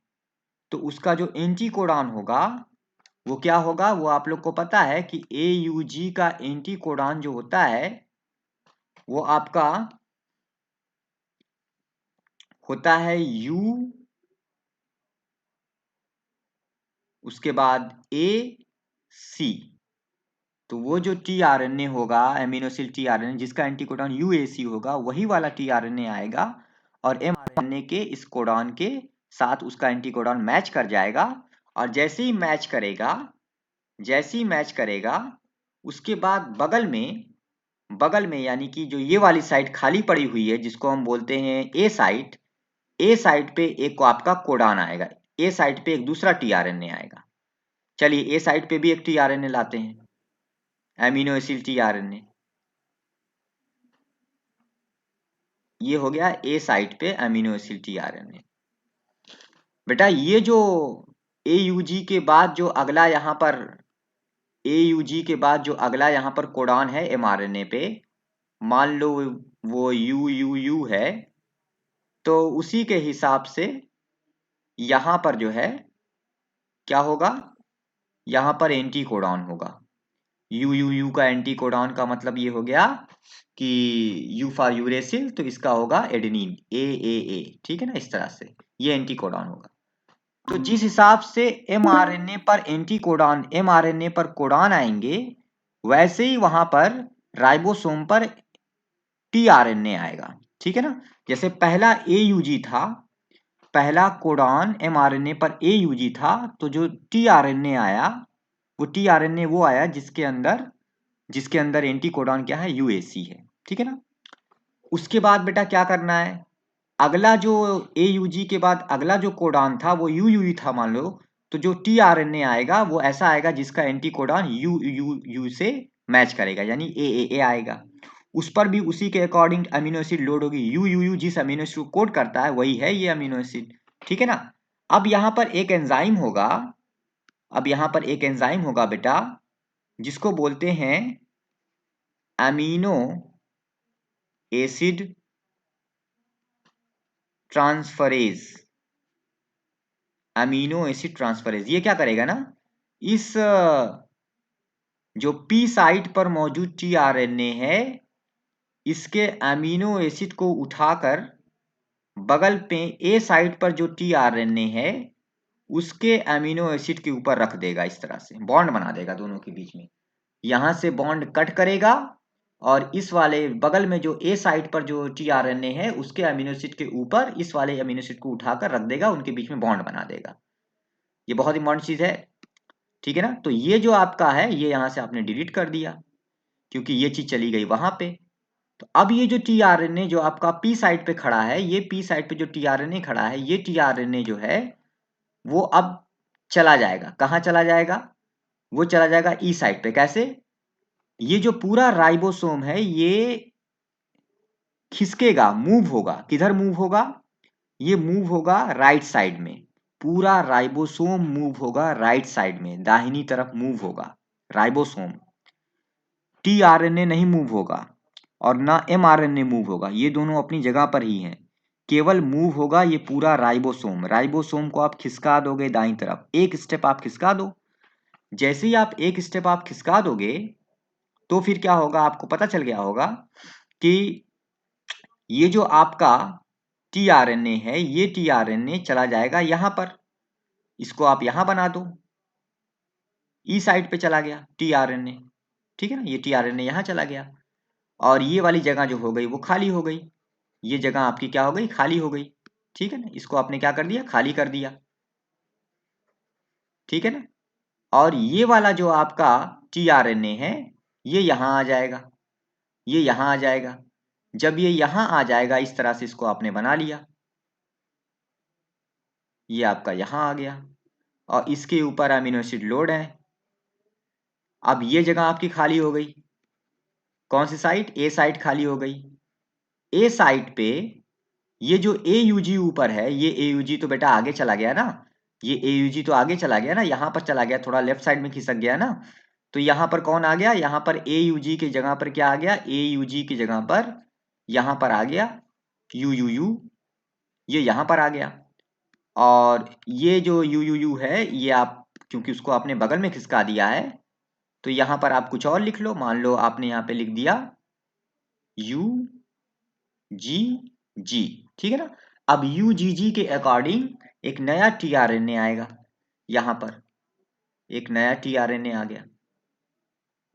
तो उसका जो एंटी कोडॉन होगा वो क्या होगा, वो आप लोग को पता है कि एयूजी का एंटी कोडॉन जो होता है वो आपका होता है यू, उसके बाद ए सी। तो वो जो टीआरएनए होगा, एमिनो एसिड टीआरएनए जिसका एंटी कोडॉन यूएसी होगा, वही वाला टीआरएनए आएगा और एमआरएनए के इस कोडॉन के साथ उसका एंटी कोडॉन मैच कर जाएगा। और जैसे ही मैच करेगा उसके बाद बगल में यानी कि जो ये वाली साइड खाली पड़ी हुई है जिसको हम बोलते हैं ए साइट पे एक आपका कोडॉन आएगा, ए साइट पे एक दूसरा टीआरएनए आएगा। चलिए ए साइट पे भी एक टीआरएनए लाते हैं, एमिनो एसिड टीआरएनए। ये हो गया ए साइट पे अमीनो एसिड टीआरएनए। बेटा ये जो एयूजी के बाद जो अगला यहाँ पर कोडॉन है एमआरएनए पे, मान लो वो यू है, तो उसी के हिसाब से यहाँ पर जो है क्या होगा, यहाँ पर एंटी कोडॉन होगा। यू का एंटी कोडॉन का मतलब ये हो गया कि यू फॉर यूरेसिल, तो इसका होगा एडेनिन, ए, ठीक है ना, इस तरह से ये एंटी कोडॉन होगा। तो जिस हिसाब से एमआरएनए पर कोडॉन आएंगे, वैसे ही वहां पर राइबोसोम पर टीआरएनए आएगा, ठीक है ना। जैसे पहला एयूजी था, पहला कोडॉन एमआरएनए पर एयूजी था, तो जो टीआरएनए आया वो टीआरएनए वो आया जिसके अंदर एंटी कोडॉन क्या है, यूएसी है, ठीक है ना। उसके बाद बेटा क्या करना है, अगला जो एयूजी के बाद अगला जो कोडॉन था वो यूयूई था मान लो, तो जो टीआरएनए आएगा वो ऐसा आएगा जिसका एंटी कोडॉन यू से मैच करेगा, यानी ए आएगा। उस पर भी उसी के अकॉर्डिंग अमीनो एसिड लोड होगी, यू जिस अमीनो एसिड को कोड करता है वही है ये अमीनो एसिड, ठीक है ना। अब यहाँ पर एक एंजाइम होगा बेटा जिसको बोलते हैं अमीनो एसिड ट्रांसफरेज। ये क्या करेगा ना, इस जो पी साइट पर मौजूद टीआरएनए है इसके अमीनो एसिड को उठाकर बगल पे ए साइट पर जो टीआरएनए है उसके अमीनो एसिड के ऊपर रख देगा, इस तरह से बॉन्ड बना देगा दोनों के बीच में। यहां से बॉन्ड कट करेगा और इस वाले बगल में जो ए साइट पर जो टीआरएनए है उसके अमीनो एसिड के ऊपर इस वाले अमीनो एसिड को उठाकर रख देगा, उनके बीच में बॉन्ड बना देगा। ये बहुत इंपॉर्टेंट चीज है, ठीक है ना। तो ये जो आपका है ये यहां से आपने डिलीट कर दिया क्योंकि ये चीज चली गई वहां पे। तो अब ये जो टीआरएनए जो आपका पी साइट पे खड़ा है, ये पी साइट पे जो टीआरएनए खड़ा है, ये टीआरएनए जो है वो अब चला जाएगा, कहां चला जाएगा, वो चला जाएगा ई साइट पे। कैसे, ये जो पूरा राइबोसोम है ये खिसकेगा, मूव होगा, किधर मूव होगा, ये मूव होगा राइट साइड में, पूरा राइबोसोम मूव होगा राइट साइड में, दाहिनी तरफ मूव होगा राइबोसोम। टीआरएनए नहीं मूव होगा और ना एमआरएनए मूव होगा, ये दोनों अपनी जगह पर ही हैं। केवल मूव होगा ये पूरा राइबोसोम को आप खिसका दोगे दाईं तरफ, एक स्टेप आप खिसका दो। जैसे ही आप एक स्टेप आप खिसका दोगे तो फिर क्या होगा, आपको पता चल गया होगा कि ये जो आपका टीआरएनए है ये टीआरएनए चला जाएगा यहां पर, इसको आप यहां बना दो, ई साइड पे चला गया टीआरएनए, ठीक है ना। ये टीआरएनए यहां चला गया और ये वाली जगह जो हो गई वो खाली हो गई, ये जगह आपकी क्या हो गई, खाली हो गई, ठीक है ना। इसको आपने क्या कर दिया, खाली कर दिया, ठीक है ना। और ये वाला जो आपका टीआरएनए है ये यहां आ जाएगा, ये यहां आ जाएगा। जब ये यहां आ जाएगा इस तरह से इसको आपने बना लिया, ये आपका यहां आ गया और इसके ऊपर अमीनो एसिड लोड है। अब ये जगह आपकी खाली हो गई, कौन सी साइट? ए साइट खाली हो गई। ए साइट पे ये जो AUG ऊपर है, ये AUG तो बेटा आगे चला गया ना, ये AUG तो आगे चला गया ना, यहाँ पर चला गया, थोड़ा लेफ्ट साइड में खिसक गया ना। तो यहाँ पर कौन आ गया? यहाँ पर AUG की जगह पर क्या आ गया? AUG की जगह पर यहाँ पर आ गया UUU, ये यहाँ पर आ गया। और ये जो UUU है, ये आप क्योंकि उसको आपने बगल में खिसका दिया है, तो यहाँ पर आप कुछ और लिख लो। मान लो आपने यहाँ पे लिख दिया UGG, ठीक है ना। अब UGG के अकॉर्डिंग एक नया tRNA आएगा, यहाँ पर एक नया tRNA आ गया।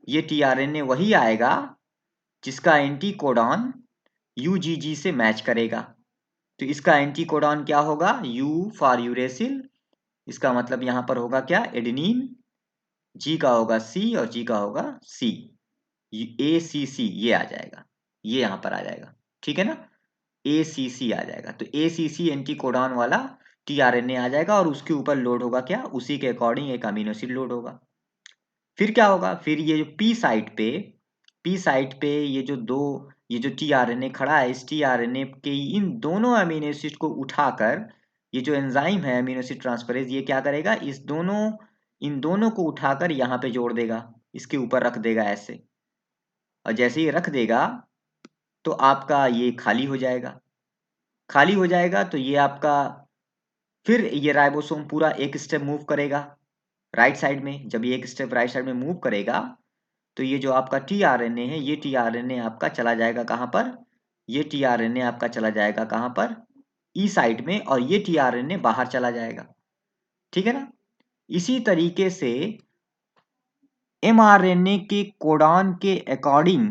ये tRNA वही आएगा जिसका एंटी कोडॉन UGG से मैच करेगा। तो इसका एंटी कोडॉन क्या होगा? U फॉर यूरेसिल, इसका मतलब यहाँ पर होगा क्या? एडेनिन। G का होगा C और G का होगा C, ACC ये आ जाएगा, ये यहाँ पर आ जाएगा, ठीक है ना। ACC आ जाएगा, तो ACC एंटी कोडॉन वाला tRNA आ जाएगा और उसके ऊपर लोड होगा क्या? उसी के अकॉर्डिंग एक अमीनो एसिड लोड होगा। फिर क्या होगा? फिर ये जो P साइट पे ये जो tRNA खड़ा है, इस tRNA के इन दोनों अमीनो एसिड को उठाकर ये जो एंजाइम है अमीनो एसिड ट्रांसफरेज, ये क्या करेगा? इन दोनों को उठाकर यहाँ पे जोड़ देगा, इसके ऊपर रख देगा ऐसे। और जैसे ही रख देगा तो आपका ये खाली हो जाएगा। खाली हो जाएगा तो ये आपका, फिर ये राइबोसोम पूरा एक स्टेप मूव करेगा राइट साइड में। जब ये एक स्टेप राइट साइड में मूव करेगा तो ये जो आपका tRNA है, ये tRNA आपका चला जाएगा कहाँ पर? ये tRNA आपका चला जाएगा कहाँ पर? E साइड में, और ये tRNA बाहर चला जाएगा, ठीक है ना। इसी तरीके से mRNA के कोडॉन के अकॉर्डिंग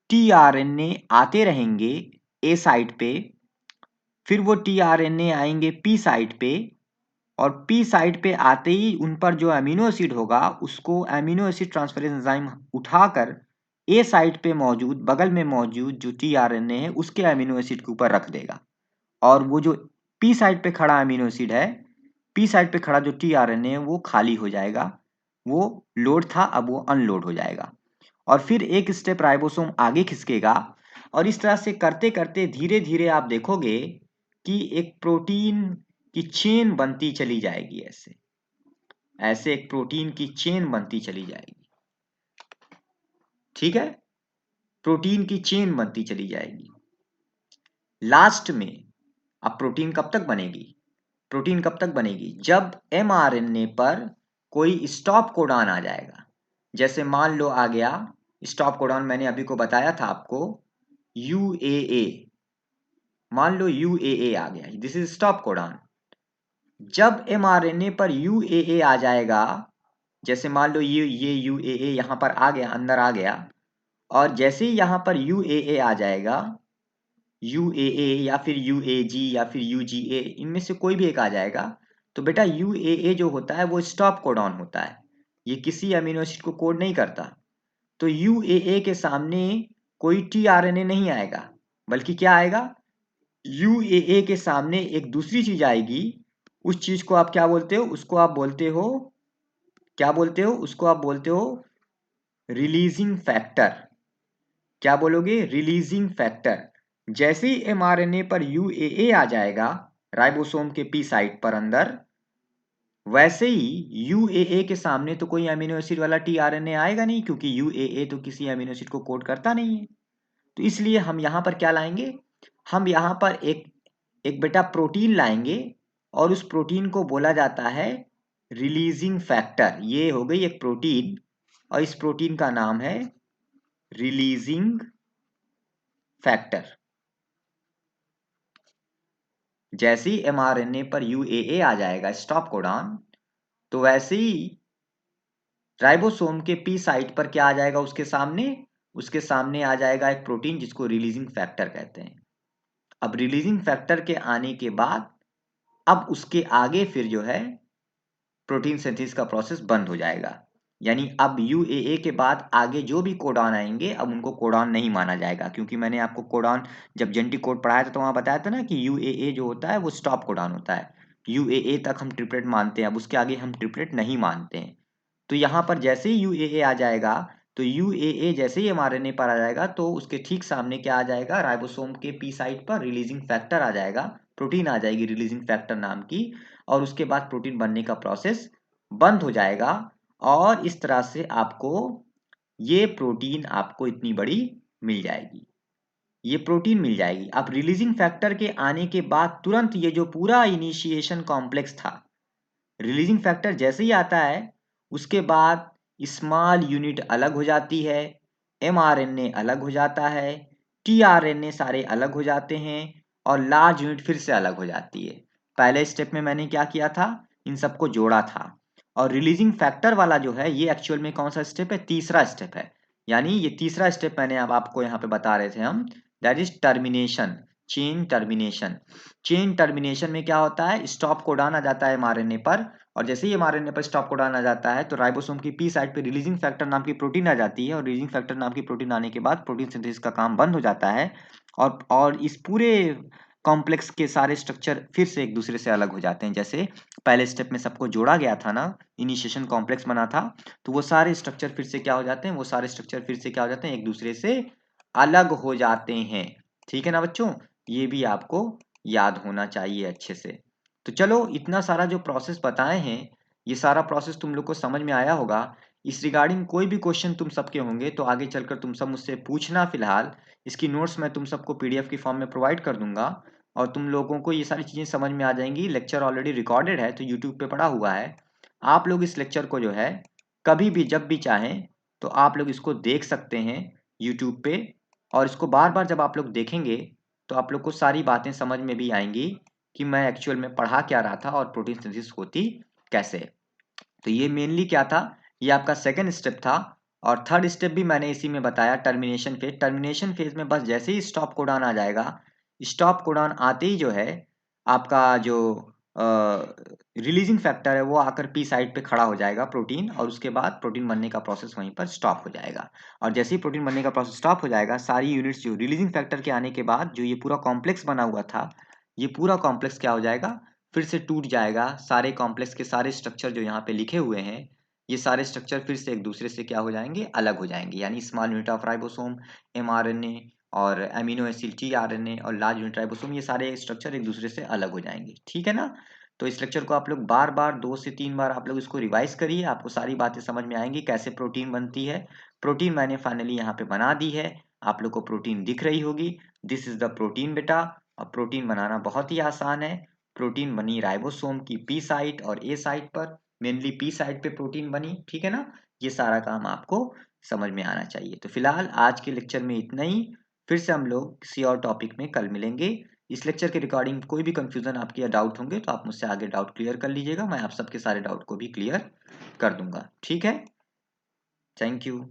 tRNA आते रहेंगे A साइट पे, फिर वो tRNA आएंगे P साइट पे, और P साइट पे आते ही उन पर जो अमीनो एसिड होगा उसको अमीनो एसिड ट्रांसफरेज एंजाइम उठाकर A साइट पे मौजूद, बगल में मौजूद जो tRNA है उसके अमीनो एसिड के ऊपर रख देगा। और वो जो P साइट पे खड़ा अमीनो एसिड है, P साइट पे खड़ा जो tRNA है वो खाली हो जाएगा। वो लोड था, अब वो अनलोड हो जाएगा। और फिर एक स्टेप राइबोसोम आगे खिसकेगा, और इस तरह से करते करते धीरे धीरे आप देखोगे कि एक प्रोटीन की चेन बनती चली जाएगी। ऐसे ऐसे एक प्रोटीन की चेन बनती चली जाएगी, ठीक है। प्रोटीन की चेन बनती चली जाएगी। लास्ट में अब प्रोटीन कब तक बनेगी? प्रोटीन कब तक बनेगी? जब mRNA पर कोई स्टॉप कोडॉन आ जाएगा। जैसे मान लो आ गया स्टॉप कोडॉन, मैंने अभी को बताया था आपको UAA, मान लो UAA आ गया, दिस इज स्टॉप कोडॉन। जब mRNA पर UAA आ जाएगा, जैसे मान लो ये UAA यहाँ पर आ गया, अंदर आ गया, और जैसे ही यहाँ पर UAA आ जाएगा, UAA या फिर UAG या फिर UGA, इनमें से कोई भी एक आ जाएगा, तो बेटा UAA जो होता है वो स्टॉप कोडॉन होता है, ये किसी अमीनो एसिड को कोड नहीं करता। तो UAA के सामने कोई tRNA नहीं आएगा, बल्कि क्या आएगा? UAA के सामने एक दूसरी चीज आएगी। उस चीज को आप क्या बोलते हो? उसको आप बोलते हो, क्या बोलते हो उसको? आप बोलते हो रिलीजिंग फैक्टर। क्या बोलोगे? Releasing factor. जैसे ही mRNA पर UAA आ जाएगा राइबोसोम के P साइट पर अंदर, वैसे ही UAA के सामने तो कोई अमीनो एसिड वाला tRNA आएगा नहीं, क्योंकि UAA तो किसी अमीनो एसिड को कोड करता नहीं है। तो इसलिए हम यहाँ पर क्या लाएंगे? हम यहाँ पर एक बेटा प्रोटीन लाएंगे, और उस प्रोटीन को बोला जाता है रिलीजिंग फैक्टर। ये हो गई एक प्रोटीन, और इस प्रोटीन का नाम है रिलीजिंग फैक्टर। जैसे ही mRNA पर UAA आ जाएगा स्टॉप कोडॉन, तो वैसे ही राइबोसोम के P साइट पर क्या आ जाएगा? उसके सामने आ जाएगा एक प्रोटीन जिसको रिलीजिंग फैक्टर कहते हैं। अब रिलीजिंग फैक्टर के आने के बाद अब उसके आगे फिर जो है प्रोटीन सिंथेसिस का प्रोसेस बंद हो जाएगा। यानी अब UAA के बाद आगे जो भी कोडॉन आएंगे अब उनको कोडॉन नहीं माना जाएगा, क्योंकि मैंने आपको कोडॉन जब जेनेटिक कोड पढ़ाया था तो वहां बताया था ना कि UAA जो होता है वो स्टॉप कोडॉन होता है। UAA तक हम ट्रिपलेट मानते हैं, अब उसके आगे हम ट्रिपलेट नहीं मानते हैं। तो यहाँ पर जैसे ही UAA आ जाएगा, तो UAA जैसे ही mRNA पर आ जाएगा तो उसके ठीक सामने क्या आ जाएगा, राइबोसोम के पी साइट पर रिलीजिंग फैक्टर आ जाएगा, प्रोटीन आ जाएगी रिलीजिंग फैक्टर नाम की, और उसके बाद प्रोटीन बनने का प्रोसेस बंद हो जाएगा। और इस तरह से आपको ये प्रोटीन आपको इतनी बड़ी मिल जाएगी, ये प्रोटीन मिल जाएगी। अब रिलीजिंग फैक्टर के आने के बाद तुरंत ये जो पूरा इनिशिएशन कॉम्प्लेक्स था, रिलीजिंग फैक्टर जैसे ही आता है उसके बाद स्मॉल यूनिट अलग हो जाती है, mRNA अलग हो जाता है, tRNA सारे अलग हो जाते हैं, और लार्ज यूनिट फिर से अलग हो जाती है। पहले स्टेप में मैंने क्या किया था, इन सबको जोड़ा था। और रिलीजिंग फैक्टर वाला जो है ये एक्चुअल में कौन सा स्टेप है, तीसरा स्टेप है। यानी ये तीसरा स्टेप मैंने अब आपको यहाँ पे बता रहे थे हम, that is termination, chain termination. Chain termination में क्या होता है, स्टॉप कोडॉन आ जाता है mRNA पर, और जैसे ही mRNA पर स्टॉप कोडॉन आ जाता है तो राइबोसोम की पी साइट पे रिलीजिंग फैक्टर नाम की प्रोटीन आ जाती है, और रिलीजिंग फैक्टर नाम की प्रोटीन आने के बाद प्रोटीन सिंथेसिस का काम बंद हो जाता है, और इस पूरे कॉम्प्लेक्स के सारे स्ट्रक्चर फिर से एक दूसरे से अलग हो जाते हैं। जैसे पहले स्टेप में सबको जोड़ा गया था ना, इनिशिएशन कॉम्प्लेक्स बना था, तो वो सारे स्ट्रक्चर फिर से क्या हो जाते हैं, वो सारे स्ट्रक्चर फिर से क्या हो जाते हैं, एक दूसरे से अलग हो जाते हैं। ठीक है ना बच्चों, ये भी आपको याद होना चाहिए अच्छे से। तो चलो, इतना सारा जो प्रोसेस बताए हैं, ये सारा प्रोसेस तुम लोग को समझ में आया होगा। इस रिगार्डिंग कोई भी क्वेश्चन तुम सबके होंगे तो आगे चलकर तुम सब मुझसे पूछना। फिलहाल इसकी नोट्स मैं तुम सबको PDF की फॉर्म में प्रोवाइड कर दूंगा, और तुम लोगों को ये सारी चीज़ें समझ में आ जाएंगी। लेक्चर ऑलरेडी रिकॉर्डेड है तो यूट्यूब पे पड़ा हुआ है, आप लोग इस लेक्चर को जो है कभी भी जब भी चाहें तो आप लोग इसको देख सकते हैं यूट्यूब पे, और इसको बार बार जब आप लोग देखेंगे तो आप लोग को सारी बातें समझ में भी आएंगी कि मैं एक्चुअल में पढ़ा क्या रहा था और प्रोटीन सिंथेसिस होती कैसे। तो ये मेनली क्या था, ये आपका सेकंड स्टेप था। और थर्ड स्टेप भी मैंने इसी में बताया, टर्मिनेशन फेज। टर्मिनेशन फेज में बस जैसे ही स्टॉप कोडॉन आ जाएगा, स्टॉप कोडॉन आते ही जो है आपका जो रिलीजिंग फैक्टर है वो आकर पी साइड पे खड़ा हो जाएगा प्रोटीन, और उसके बाद प्रोटीन बनने का प्रोसेस वहीं पर स्टॉप हो जाएगा। और जैसे ही प्रोटीन बनने का प्रोसेस स्टॉप हो जाएगा, सारी यूनिट्स जो रिलीजिंग फैक्टर के आने के बाद जो ये पूरा कॉम्प्लेक्स बना हुआ था, ये पूरा कॉम्प्लेक्स क्या हो जाएगा, फिर से टूट जाएगा। सारे कॉम्प्लेक्स के सारे स्ट्रक्चर जो यहाँ पे लिखे हुए हैं, ये सारे स्ट्रक्चर फिर से एक दूसरे से क्या हो जाएंगे, अलग हो जाएंगे। यानी small unit of ribosome, mRNA, और अमीनो एसिड tRNA, और लार्ज यूनिट राइबोसोम, ये सारे स्ट्रक्चर एक दूसरे से अलग हो जाएंगे। ठीक है ना। तो इस लेक्चर को आप लोग बार बार 2 से 3 बार आप लोग इसको रिवाइज करिए, आपको सारी बातें समझ में आएंगी कैसे प्रोटीन बनती है। प्रोटीन मैंने फाइनली यहाँ पे बना दी है, आप लोग को प्रोटीन दिख रही होगी। दिस इज द प्रोटीन बेटा। और प्रोटीन बनाना बहुत ही आसान है। प्रोटीन बनी राइबोसोम की पी साइट और ए साइट पर, मेनली पी साइट पे प्रोटीन बनी। ठीक है ना, ये सारा काम आपको समझ में आना चाहिए। तो फिलहाल आज के लेक्चर में इतना ही, फिर से हम लोग किसी और टॉपिक में कल मिलेंगे। इस लेक्चर के रिकॉर्डिंग कोई भी कंफ्यूजन आपके या डाउट होंगे तो आप मुझसे आगे डाउट क्लियर कर लीजिएगा, मैं आप सबके सारे डाउट को भी क्लियर कर दूंगा। ठीक है, थैंक यू।